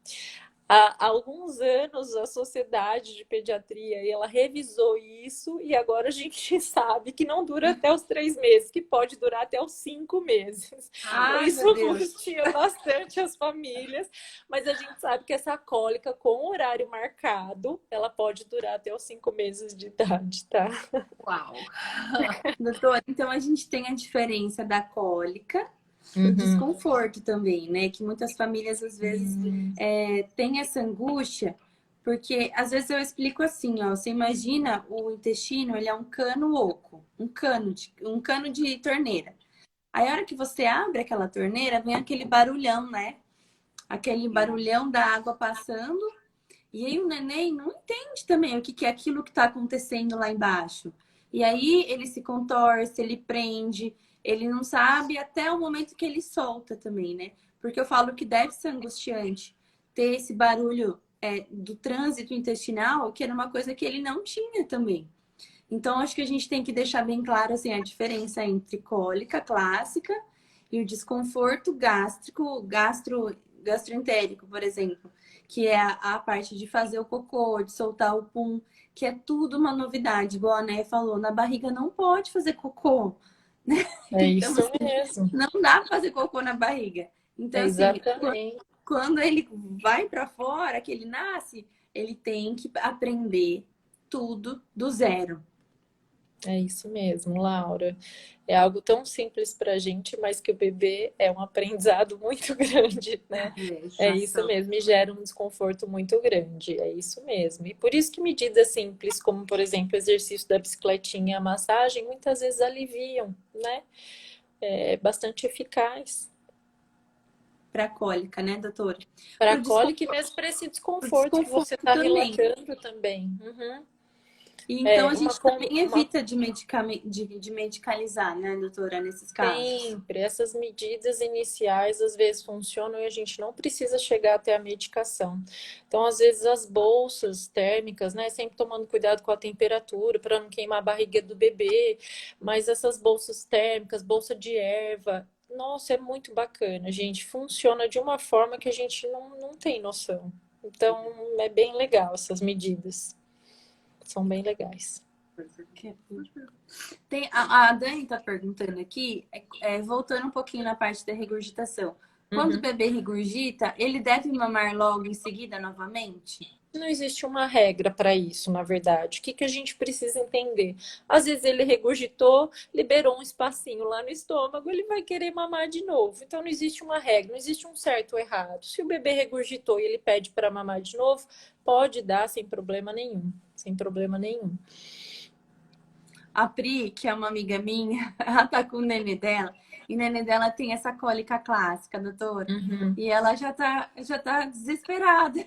Há alguns anos a Sociedade de Pediatria ela revisou isso e agora a gente sabe que não dura até os 3 meses, que pode durar até os 5 meses. Então, isso angustia bastante as famílias, mas a gente sabe que essa cólica com horário marcado, ela pode durar até os 5 meses de idade, tá? Uau! Doutora, então a gente tem a diferença da cólica o desconforto também, né? Que muitas famílias às vezes têm essa angústia, porque às vezes eu explico assim, ó, você imagina o intestino, ele é um cano oco, um cano de torneira. Aí a hora que você abre aquela torneira, vem aquele barulhão, né? Aquele barulhão da água passando, e aí o neném não entende também o que é aquilo que está acontecendo lá embaixo. E aí ele se contorce, ele prende, ele não sabe até o momento que ele solta também, né? Porque eu falo que deve ser angustiante ter esse barulho do trânsito intestinal, que era uma coisa que ele não tinha também. Então, acho que a gente tem que deixar bem claro assim, a diferença entre cólica clássica e o desconforto gástrico, gastroentérico, por exemplo, que é a parte de fazer o cocô, de soltar o pum, que é tudo uma novidade. Igual a Né falou, na barriga não pode fazer cocô, né? É Então, isso assim, mesmo. não dá pra fazer cocô na barriga. Então, assim, Exatamente. quando ele vai para fora, que ele nasce, ele tem que aprender tudo do zero. É isso mesmo, Laura. É algo tão simples para a gente, mas que o bebê é um aprendizado muito grande, né? É isso mesmo, e gera um desconforto muito grande, é isso mesmo. E por isso que medidas simples, como por exemplo o exercício da bicicletinha, a massagem, muitas vezes aliviam, né? É bastante eficaz. Para cólica, né, doutora? Para a cólica e mesmo para esse desconforto que você está relatando também. E então a gente também evita de medicalizar, né, doutora, nesses casos? Sempre. Essas medidas iniciais às vezes funcionam e a gente não precisa chegar até a medicação. Então, às vezes, as bolsas térmicas, né? Sempre tomando cuidado com a temperatura para não queimar a barriga do bebê. Mas essas bolsas térmicas, bolsa de erva, nossa, é muito bacana, gente. Funciona de uma forma que a gente não tem noção. Então, é bem legal essas medidas. São bem legais. A Dani está perguntando aqui, voltando um pouquinho na parte da regurgitação. quando o Uhum. bebê regurgita, ele deve mamar logo em seguida novamente? Não existe uma regra para isso, na verdade. O que que a gente precisa entender? Às vezes ele regurgitou, liberou um espacinho lá no estômago, ele vai querer mamar de novo. Então não existe uma regra, não existe um certo ou errado. Se o bebê regurgitou e ele pede para mamar de novo, pode dar sem problema nenhum. Sem problema nenhum. A Pri, que é uma amiga minha, ela tá com o nenê dela, e o nenê dela tem essa cólica clássica, doutora. Uhum. E ela já tá desesperada,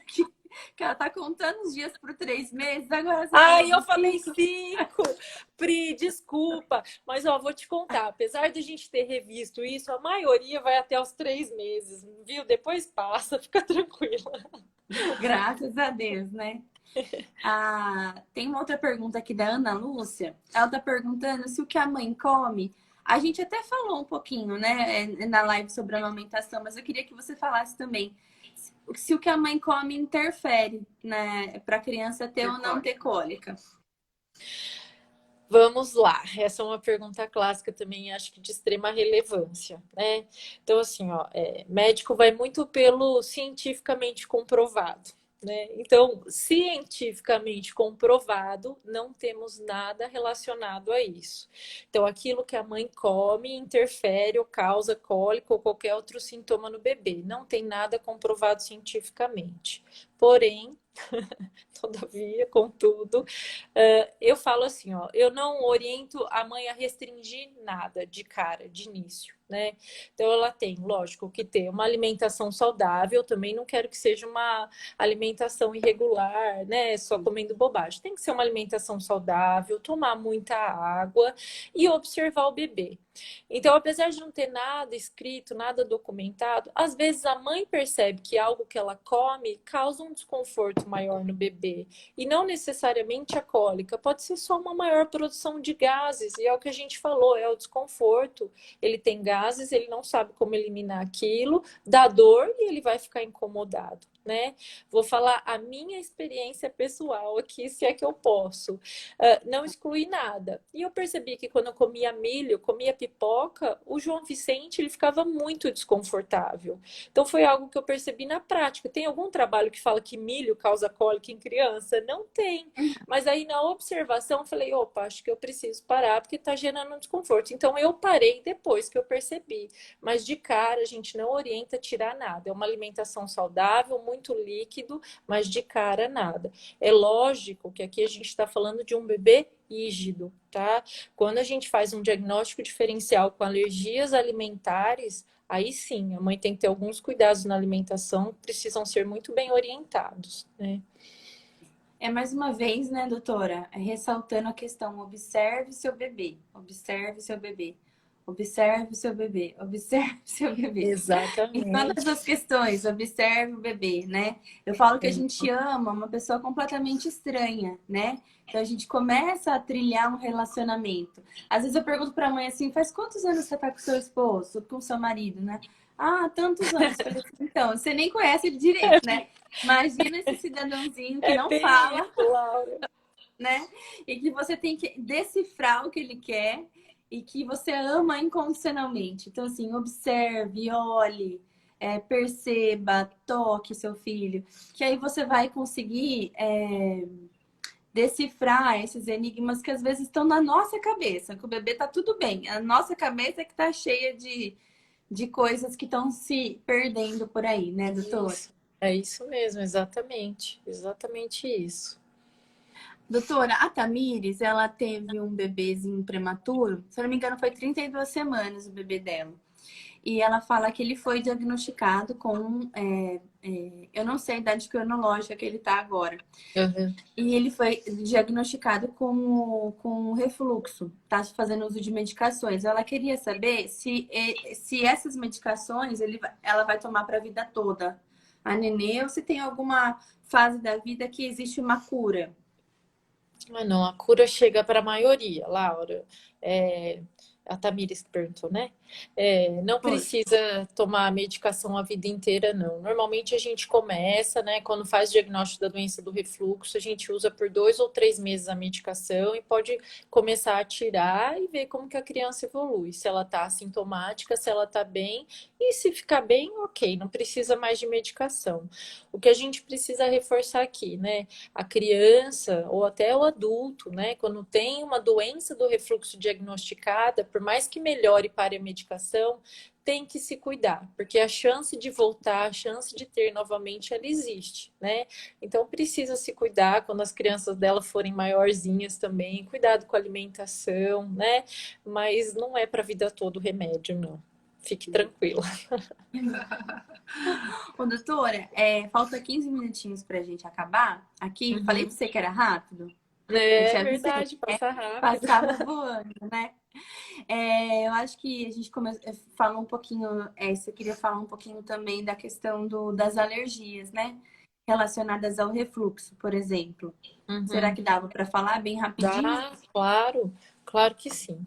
que ela tá contando os dias por 3 meses, agora você falou Ai, eu dos falei 5. 5. Pri, desculpa. Mas, ó, vou te contar. Apesar de a gente ter revisto isso, a maioria vai até os 3 meses, viu? Depois passa, fica tranquila. Graças a Deus, né? Tem uma outra pergunta aqui da Ana Lúcia. Ela tá perguntando se o que a mãe come. A gente até falou um pouquinho, né, na live sobre a amamentação, mas eu queria que você falasse também se o que a mãe come interfere, né, para a criança ter ou não ter cólica. Vamos lá, essa é uma pergunta clássica também, acho que de extrema relevância, né? Então, assim, ó, médico vai muito pelo cientificamente comprovado, né? Então, cientificamente comprovado, não temos nada relacionado a isso. Então, aquilo que a mãe come interfere ou causa cólica ou qualquer outro sintoma no bebê. Não tem nada comprovado cientificamente. Porém, todavia, contudo, eu falo assim, ó, eu não oriento a mãe a restringir nada de cara, de início, né? Então ela tem, lógico, que ter uma alimentação saudável, também não quero que seja uma alimentação irregular, né? Só comendo bobagem. Tem que ser uma alimentação saudável, tomar muita água e observar o bebê. Então, apesar de não ter nada escrito, nada documentado, às vezes a mãe percebe que algo que ela come causa um desconforto maior no bebê. E não necessariamente a cólica, pode ser só uma maior produção de gases, e é o que a gente falou, é o desconforto. Ele tem gases, ele não sabe como eliminar aquilo, dá dor e ele vai ficar incomodado, né? Vou falar a minha experiência pessoal aqui, se é que eu posso. Não exclui nada. E eu percebi que quando eu comia milho, comia pipoca, o João Vicente ele ficava muito desconfortável. Então foi algo que eu percebi na prática. Tem algum trabalho que fala que milho causa cólica em criança? Não tem. Mas aí na observação eu falei, opa, acho que eu preciso parar porque está gerando um desconforto. Então eu parei depois que eu percebi. Mas de cara a gente não orienta a tirar nada. É uma alimentação saudável, muito líquido, mas de cara nada. É lógico que aqui a gente está falando de um bebê rígido, tá? Quando a gente faz um diagnóstico diferencial com alergias alimentares, aí sim, a mãe tem que ter alguns cuidados na alimentação, precisam ser muito bem orientados, né? Mais uma vez, né, doutora, ressaltando a questão, observe seu bebê, observe seu bebê, observe seu bebê, observe seu bebê. Em todas Exatamente. as questões, observe o bebê, né? Eu falo que a gente ama uma pessoa completamente estranha, né? Então a gente começa a trilhar um relacionamento. Às vezes eu pergunto pra mãe assim, faz quantos anos você tá com seu esposo, com seu marido, né? Ah, tantos anos. Eu falei assim, então, você nem conhece ele direito, né? Imagina esse cidadãozinho que É não bem fala, isso, Laura. né? E que você tem que decifrar o que ele quer e que você ama incondicionalmente. Então, assim, observe, olhe, perceba, toque seu filho, que aí você vai conseguir decifrar esses enigmas que às vezes estão na nossa cabeça, que o bebê tá tudo bem, a nossa cabeça é que tá cheia de coisas que estão se perdendo por aí, né, doutor? Isso. É isso mesmo, exatamente. Exatamente isso. Doutora, a Tamires, ela teve um bebezinho prematuro, se eu não me engano, foi 32 semanas o bebê dela. E ela fala que ele foi diagnosticado com, eu não sei a idade cronológica que ele tá agora. Uhum. E ele foi diagnosticado com refluxo, tá fazendo uso de medicações. Ela queria saber se essas medicações ela vai tomar para a vida toda, a nenê, ou se tem alguma fase da vida que existe uma cura. Ah, não, a cura chega para a maioria, Laura. A Tamires perguntou, né? Não Foi. precisa tomar a medicação a vida inteira, não. Normalmente a gente começa, né? Quando faz o diagnóstico da doença do refluxo, a gente usa por 2 ou 3 meses a medicação e pode começar a tirar e ver como que a criança evolui. Se ela tá assintomática, se ela tá bem. E se ficar bem, ok, não precisa mais de medicação. O que a gente precisa reforçar aqui, né? A criança ou até o adulto, né? Quando tem uma doença do refluxo diagnosticada, por mais que melhore para a medicação, tem que se cuidar, porque a chance de voltar, a chance de ter novamente, ela existe, né? Então precisa se cuidar quando as crianças dela forem maiorzinhas também, cuidado com a alimentação, né? Mas não é para a vida toda o remédio, não. Fique tranquila. Ô, doutora, falta 15 minutinhos pra gente acabar aqui. Uhum. Falei pra você que era rápido? É te avisei. verdade, passa rápido. Passava voando, né? Eu acho que a gente falou um pouquinho, você queria falar um pouquinho também da questão das alergias, né? Relacionadas ao refluxo, por exemplo. Uhum. Será que dava para falar bem rapidinho? Dá, claro que sim.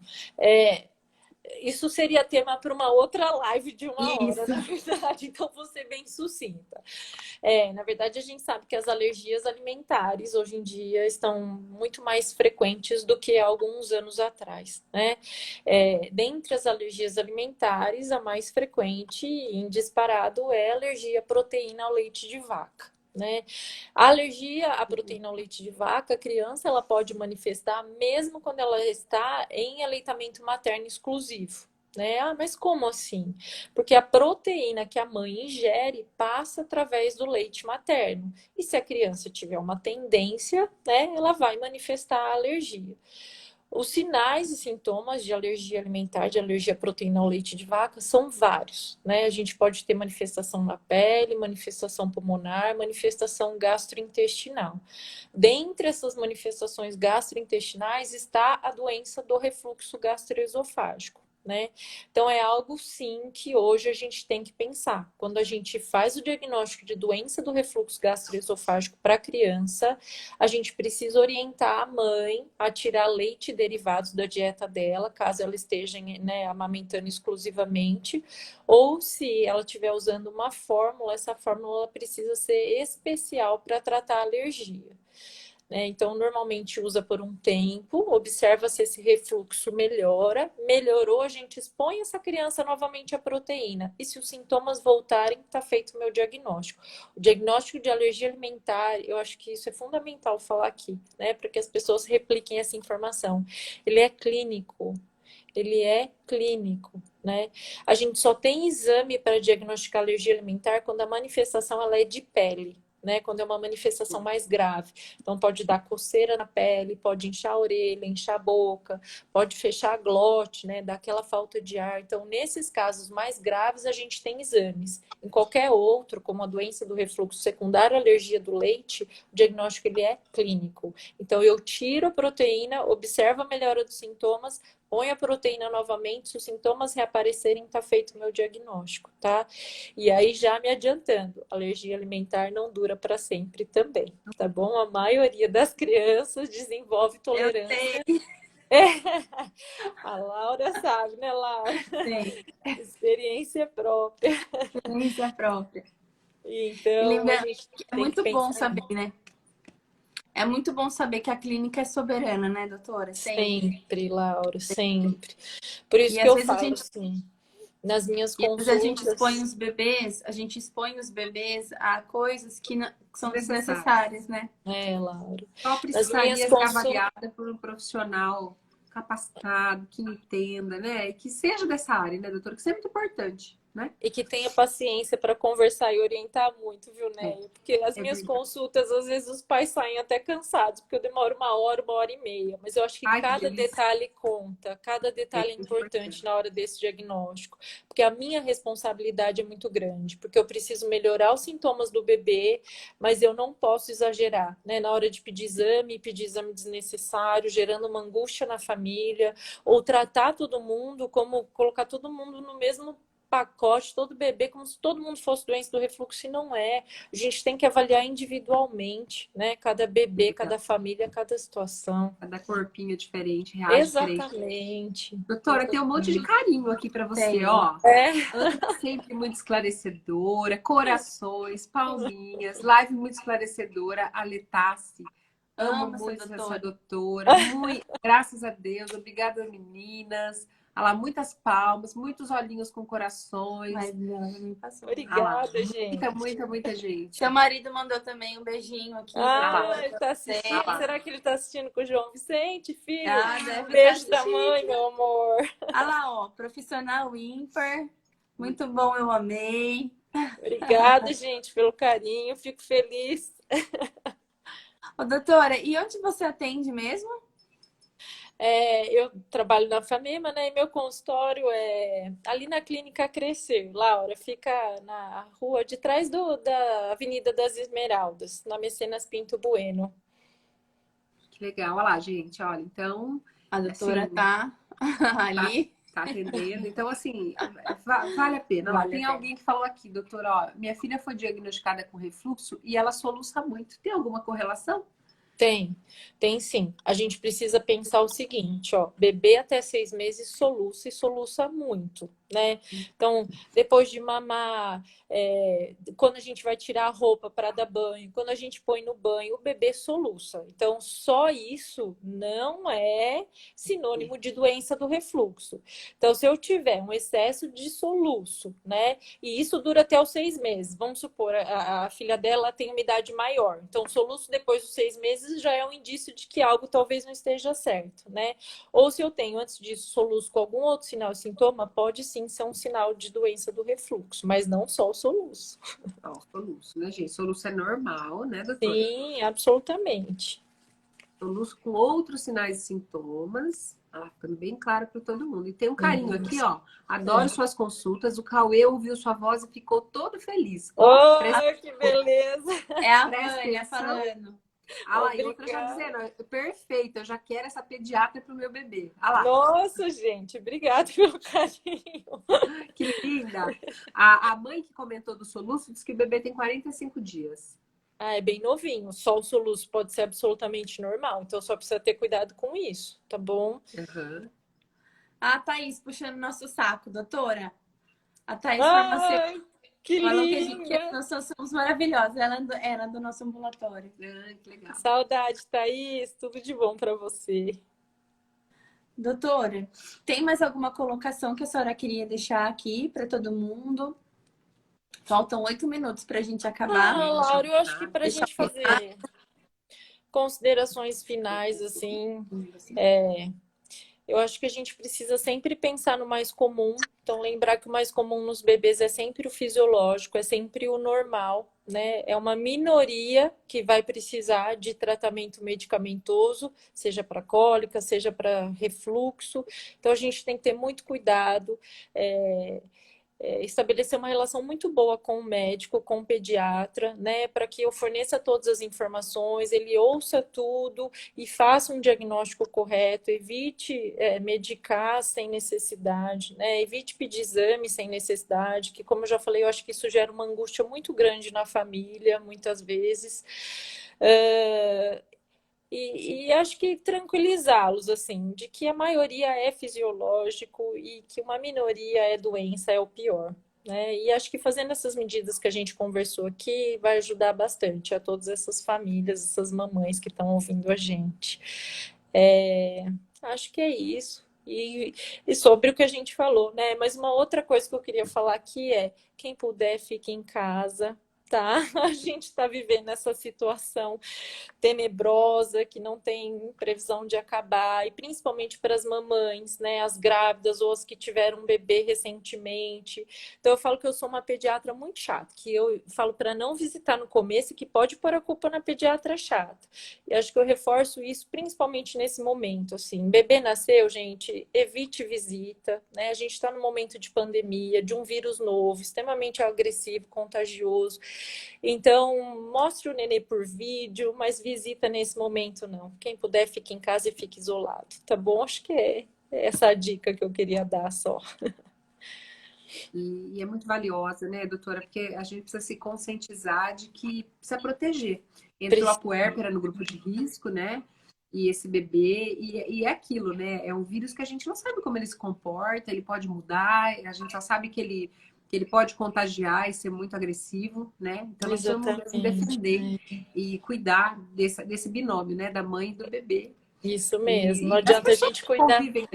Isso seria tema para uma outra live de 1 hora, na verdade, então vou ser bem sucinta. Na verdade, a gente sabe que as alergias alimentares hoje em dia estão muito mais frequentes do que há alguns anos atrás, né? Dentre as alergias alimentares, a mais frequente em disparado é a alergia à proteína ao leite de vaca. Né? A alergia à proteína ao leite de vaca, a criança ela pode manifestar mesmo quando ela está em aleitamento materno exclusivo. Né? Mas como assim? Porque a proteína que a mãe ingere passa através do leite materno. E se a criança tiver uma tendência, né, ela vai manifestar a alergia. Os sinais e sintomas de alergia alimentar, de alergia à proteína ao leite de vaca, são vários, né? A gente pode ter manifestação na pele, manifestação pulmonar, manifestação gastrointestinal. Dentre essas manifestações gastrointestinais está a doença do refluxo gastroesofágico. Né? Então é algo sim que hoje a gente tem que pensar. Quando a gente faz o diagnóstico de doença do refluxo gastroesofágico para a criança, a gente precisa orientar a mãe a tirar leite e derivados da dieta dela, caso ela esteja, né, amamentando exclusivamente, ou se ela estiver usando uma fórmula, essa fórmula ela precisa ser especial para tratar a alergia. Então, normalmente usa por um tempo, observa se esse refluxo melhora. Melhorou, a gente expõe essa criança novamente à proteína. E se os sintomas voltarem, está feito o meu diagnóstico. O diagnóstico de alergia alimentar, eu acho que isso é fundamental falar aqui, né? Para que as pessoas repliquem essa informação. Ele é clínico. Né? A gente só tem exame para diagnosticar alergia alimentar quando a manifestação ela é de pele. Né, quando é uma manifestação mais grave. Então, pode dar coceira na pele, pode inchar a orelha, inchar a boca, pode fechar a glote, né, dar aquela falta de ar. Então, nesses casos mais graves, a gente tem exames. Em qualquer outro, como a doença do refluxo secundário à alergia do leite, o diagnóstico ele é clínico. Então, eu tiro a proteína, observo a melhora dos sintomas, põe a proteína novamente, se os sintomas reaparecerem, está feito o meu diagnóstico, tá? E aí, já me adiantando, alergia alimentar não dura para sempre também, tá bom? A maioria das crianças desenvolve tolerância. A Laura sabe, né, Laura? Sim. Experiência própria. Experiência própria. Então, a gente é muito bom saber, né? É muito bom saber que a clínica é soberana, né, doutora? Sempre, Laura, sempre. Por isso que eu falo assim, nas minhas consultas... a gente expõe os bebês a coisas que são desnecessárias, né? Laura. Só precisaria ser avaliada por um profissional capacitado, que entenda, né? E que seja dessa área, né, doutora? Que isso é muito importante. Né? E que tenha paciência para conversar e orientar muito, viu, Néia? Porque as minhas consultas, às vezes os pais saem até cansados, porque eu demoro 1 hora, 1 hora e meia. Mas eu acho que cada detalhe conta, cada detalhe é importante na hora desse diagnóstico. Porque a minha responsabilidade é muito grande, porque eu preciso melhorar os sintomas do bebê, mas eu não posso exagerar, né? Na hora de pedir exame desnecessário, gerando uma angústia na família, ou tratar todo mundo como colocar todo mundo no mesmo pacote, todo bebê, como se todo mundo fosse doença do refluxo, e não é. A gente tem que avaliar individualmente, né? Cada bebê, cada família, cada situação. Cada corpinho é diferente, reage diferente. Exatamente. Doutora, tem um monte de carinho aqui para você, Tem. ó. É. Ana sempre muito esclarecedora, corações, palminhas, live muito esclarecedora, a Letassi. Amo Amo muito essa essa doutora. doutora. Muito, graças a Deus. Obrigada, meninas. Olha lá, muitas palmas, muitos olhinhos com corações. Mas ela não me passou. Obrigada, gente. Muita gente. Seu marido mandou também um beijinho aqui. Ele tá assistindo. Será que ele tá assistindo com o João Vicente, filho? Deve Beijo estar da mãe, meu amor. Olha lá, ó, profissional ímpar. Muito bom, eu amei. Obrigada, gente, pelo carinho. Fico feliz. Ô, doutora, e onde você atende mesmo? Eu trabalho na FAMEMA, né? E meu consultório é ali na Clínica Crescer, Laura. Fica na rua de trás da Avenida das Esmeraldas, na Mecenas Pinto Bueno. Que legal. Olha lá, gente. Olha, então... A doutora assim, tá ali. Tá atendendo. Então, assim, vale a pena. Olha lá, tem alguém que falou aqui, doutora, ó, minha filha foi diagnosticada com refluxo e ela soluça muito. Tem alguma correlação? Tem sim. A gente precisa pensar o seguinte, ó, bebê até 6 meses soluça e soluça muito, né? Então, depois de mamar, quando a gente vai tirar a roupa para dar banho, quando a gente põe no banho, o bebê soluça. Então, só isso não é sinônimo de doença do refluxo. Então, se eu tiver um excesso de soluço, né? E isso dura até os 6 meses. Vamos supor, a filha dela tem uma idade maior. Então, o soluço depois dos 6 meses já é um indício de que algo talvez não esteja certo, né? Ou se eu tenho antes disso soluço com algum outro sinal e sintoma, pode sim ser um sinal de doença do refluxo, mas não só o soluço. Ó, soluço, né, gente? Soluço é normal, né, doutora? Sim, absolutamente. Soluço com outros sinais e sintomas. Ah, ficando bem claro para todo mundo. E tem um carinho aqui, ó. Adoro suas consultas. O Cauê ouviu sua voz e ficou todo feliz. Oh, Presta... que beleza! É a Presta Vânia atenção. falando. Ah lá, e outra já dizendo, perfeito, eu já quero essa pediatra pro meu bebê. Ah lá. Nossa, gente, obrigada pelo carinho. Que linda. A mãe que comentou do soluço disse que o bebê tem 45 dias. É bem novinho. Só o soluço pode ser absolutamente normal. Então, só precisa ter cuidado com isso, tá bom? Uhum. A Thaís puxando nosso saco, doutora. A Thaís farmacêutica. Que falou linda! que nós somos maravilhosos. Ela era do nosso ambulatório. Que legal. Saudade, Thaís. Tudo de bom para você. Doutora, tem mais alguma colocação que a senhora queria deixar aqui para todo mundo? Faltam 8 minutos para a gente acabar. Laura, eu acho que para a gente fazer considerações finais, assim, eu acho que a gente precisa sempre pensar no mais comum. Então, lembrar que o mais comum nos bebês é sempre o fisiológico, é sempre o normal, né? É uma minoria que vai precisar de tratamento medicamentoso, seja para cólica, seja para refluxo. Então, a gente tem que ter muito cuidado. Estabelecer uma relação muito boa com o médico, com o pediatra, né, para que eu forneça todas as informações, ele ouça tudo e faça um diagnóstico correto, evite medicar sem necessidade, né, evite pedir exame sem necessidade, que como eu já falei, eu acho que isso gera uma angústia muito grande na família, muitas vezes. E acho que tranquilizá-los, assim, de que a maioria é fisiológico e que uma minoria é doença, é o pior, né? E acho que fazendo essas medidas que a gente conversou aqui vai ajudar bastante a todas essas famílias, essas mamães que estão ouvindo a gente. Acho que é isso. E sobre o que a gente falou, né? Mas uma outra coisa que eu queria falar aqui é: quem puder, fique em casa. Tá? A gente está vivendo essa situação tenebrosa que não tem previsão de acabar, e principalmente para as mamães, né, as grávidas ou as que tiveram um bebê recentemente. Então eu falo que eu sou uma pediatra muito chata, que eu falo para não visitar no começo, que pode pôr a culpa na pediatra chata. E acho que eu reforço isso principalmente nesse momento, assim, bebê nasceu, gente, evite visita, né? A gente está num momento de pandemia, de um vírus novo, extremamente agressivo, contagioso. Então, mostre o nenê por vídeo, mas visita nesse momento não. Quem puder, fique em casa e fique isolado, tá bom? Acho que é essa a dica que eu queria dar só. E é muito valiosa, né, doutora? Porque a gente precisa se conscientizar de que precisa proteger. Entrou a puérpera no grupo de risco, né? E esse bebê, e é aquilo, né? É um vírus que a gente não sabe como ele se comporta, ele pode mudar, a gente só sabe que ele pode contagiar e ser muito agressivo, né? Então nós precisamos mesmo Exatamente. defender e cuidar desse binômio, né? Da mãe e do bebê. Isso mesmo. Não E das adianta a pessoas gente que cuidar. convivem.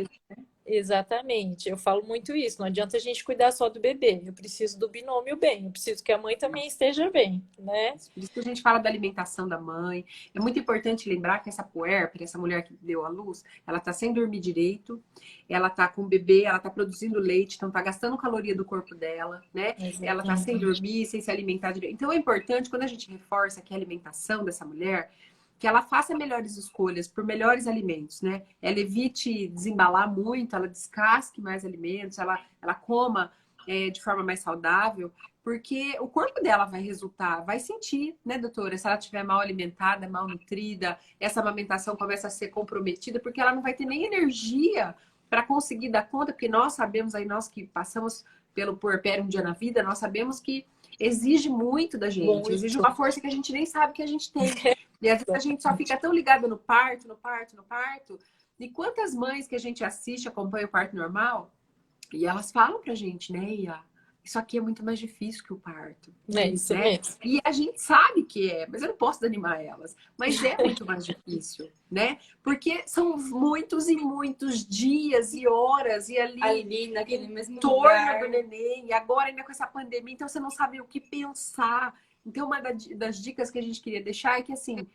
Exatamente, eu falo muito isso. Não adianta a gente cuidar só do bebê. Eu preciso do binômio bem. Eu preciso que a mãe também esteja bem, né? Por isso que a gente fala da alimentação da mãe. É muito importante lembrar que essa puérpera, essa mulher que deu à luz, ela está sem dormir direito, ela está com o bebê, ela está produzindo leite, então está gastando caloria do corpo dela, né? Ela está sem dormir, sem se alimentar direito. Então é importante, quando a gente reforça que a alimentação dessa mulher, que ela faça melhores escolhas por melhores alimentos, né? Ela evite desembalar muito, ela descasque mais alimentos, ela coma de forma mais saudável, porque o corpo dela vai resultar, vai sentir, né, doutora? Se ela estiver mal alimentada, mal nutrida, essa amamentação começa a ser comprometida, porque ela não vai ter nem energia para conseguir dar conta, porque nós sabemos aí, nós que passamos pelo puerpério um dia na vida, nós sabemos que exige muito da gente, Muito. exige uma força que a gente nem sabe que a gente tem. E às vezes a gente só fica tão ligada no parto, no parto, no parto. E quantas mães que a gente assiste, acompanha o parto normal, e elas falam pra gente, né, Ia? Isso aqui é muito mais difícil que o parto. É isso né? mesmo. E a gente sabe que é, mas eu não posso desanimar elas. Mas é muito mais difícil, né? Porque são muitos e muitos dias e horas e Ali naquele mesmo torno lugar. do neném, e agora ainda com essa pandemia, então você não sabe o que pensar. Então, uma das dicas que a gente queria deixar é que, assim,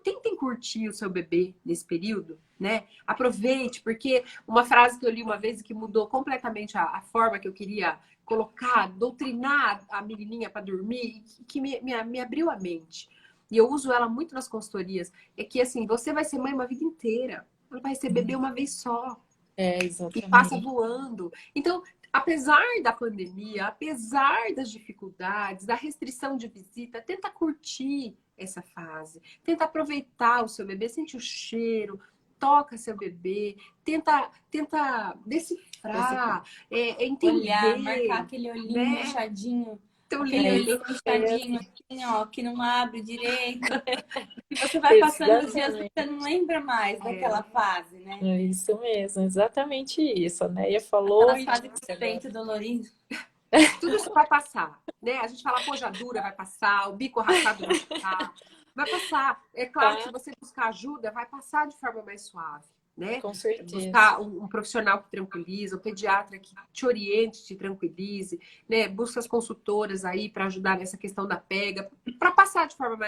tentem curtir o seu bebê nesse período, né? Aproveite, porque uma frase que eu li uma vez e que mudou completamente a forma que eu queria colocar, doutrinar a menininha para dormir, que me abriu a mente. E eu uso ela muito nas consultorias, é que, assim, você vai ser mãe uma vida inteira. Ela vai ser bebê uma vez só. É, E passa exatamente. voando. Então, apesar da pandemia, apesar das dificuldades, da restrição de visita, tenta curtir essa fase. Tenta aproveitar o seu bebê, sente o cheiro, toca seu bebê, tenta decifrar, entender. Olhar, marcar aquele olhinho né? fechadinho. Tão Aquele lindo. olhinho fechadinho, assim, ó, que não abre direito. E você vai passando os dias, Exatamente. você não lembra mais daquela fase, né? É isso mesmo, exatamente isso. A Neia falou Aquelas e fases disse de agora. peito dolorido. Tudo isso vai passar, né? A gente fala pojadura vai passar, o bico rachado vai passar. Vai passar. É claro que se você buscar ajuda, vai passar de forma mais suave, né? Com certeza. Buscar um profissional que tranquiliza, um pediatra que te oriente, te tranquilize, né? Busca as consultoras aí para ajudar nessa questão da pega, para passar de forma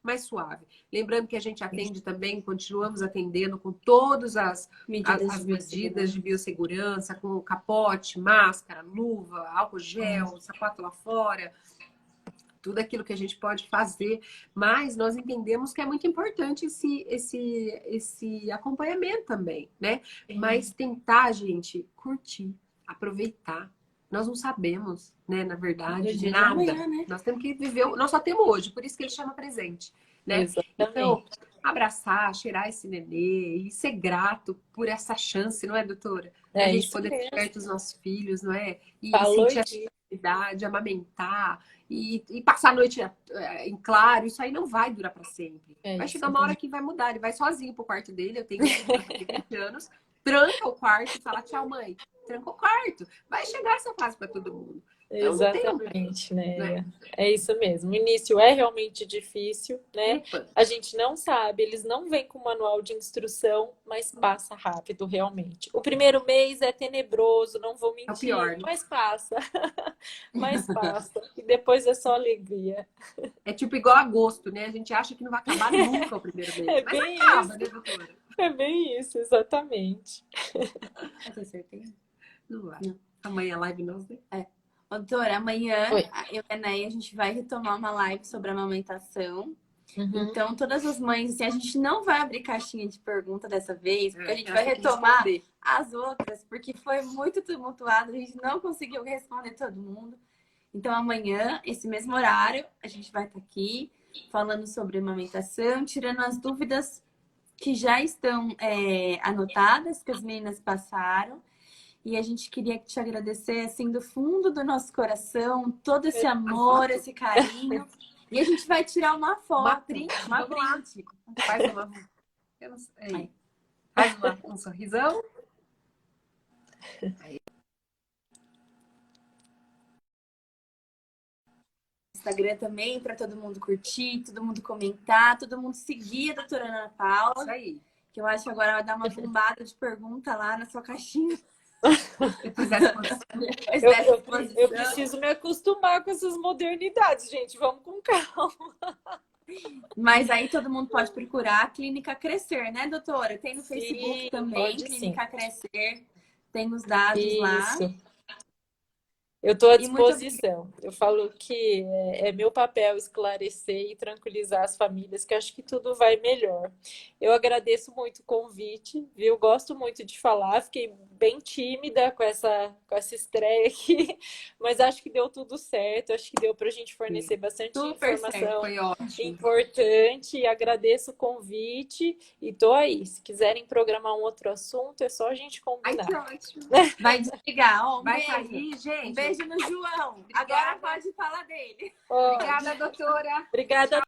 mais suave. Lembrando que a gente atende também, continuamos atendendo com todas as medidas de biossegurança, com capote, máscara, luva, álcool gel, sapato lá fora, tudo aquilo que a gente pode fazer, mas nós entendemos que é muito importante esse acompanhamento também, né? Mas tentar, gente, curtir, aproveitar. Nós não sabemos, né, na verdade, dia de nada. amanhã, né? Nós temos que viver, nós só temos hoje, por isso que ele chama presente, né? Exatamente. Então, abraçar, cheirar esse nenê e ser grato por essa chance, não é, doutora? A É gente isso poder mesmo. ter perto dos nossos filhos, não é? E Falou sentir a disso. felicidade, amamentar e passar a noite em claro, isso aí não vai durar para sempre. É Vai isso chegar uma hora que vai mudar, ele vai sozinho pro quarto dele, eu tenho 20 anos, tranca o quarto e fala tchau, mãe. Tranca o quarto. Vai chegar essa fase para todo mundo. Então, não tem Exatamente, né? É isso mesmo. O início é realmente difícil, né? A gente não sabe, eles não vêm com manual de instrução, mas passa rápido, realmente. O primeiro mês é tenebroso, não vou mentir, É o pior, né? mas passa. Mas passa. E depois é só alegria. É tipo igual agosto, né? A gente acha que não vai acabar nunca o primeiro mês. É Mas bem acaba, isso. né, doutora? É bem isso, exatamente. Eu tenho certeza. Não vai. Amanhã a live nós, né? Ô, doutora, amanhã Oi. eu e a Neia, a gente vai retomar uma live sobre amamentação. Uhum. Então, todas as mães, assim, a gente não vai abrir caixinha de pergunta dessa vez, porque a gente essa vai tem que retomar responder. as outras, porque foi muito tumultuado, a gente não conseguiu responder todo mundo. Então, amanhã, esse mesmo horário, a gente vai estar aqui falando sobre amamentação, tirando as dúvidas que já estão anotadas, que as meninas passaram. E a gente queria te agradecer, assim, do fundo do nosso coração, todo esse amor, esse carinho. E a gente vai tirar uma foto. Uma print. Uma Vamos lá. print. Faz uma. Eu não sei. Aí. Faz um sorrisão. Aí. Instagram também, para todo mundo curtir, todo mundo comentar, todo mundo seguir a doutora Ana Paula. Isso aí. Que eu acho que agora vai dar uma bombada de pergunta lá na sua caixinha. Depois dessa posição. Eu preciso me acostumar com essas modernidades, gente. Vamos com calma. Mas aí todo mundo pode procurar a Clínica Crescer, né, doutora? Tem no Facebook Sim, também, pode Clínica sim. Crescer. Tem os dados lá. Isso. Eu estou à E muito disposição. Eu falo que é meu papel esclarecer e tranquilizar as famílias, que eu acho que tudo vai melhor. Eu agradeço muito o convite, viu? Gosto muito de falar, fiquei bem tímida com essa estreia aqui, mas acho que deu tudo certo, acho que deu para a gente fornecer bastante Super informação Foi ótimo. importante. Agradeço o convite e tô aí. Se quiserem programar um outro assunto, é só a gente Ai, combinar. que ótimo. Vai desligar, ó. Vai Beijo. sair, gente. Um beijo no João. Obrigada. Agora pode falar dele. Ó, Obrigada, doutora. obrigada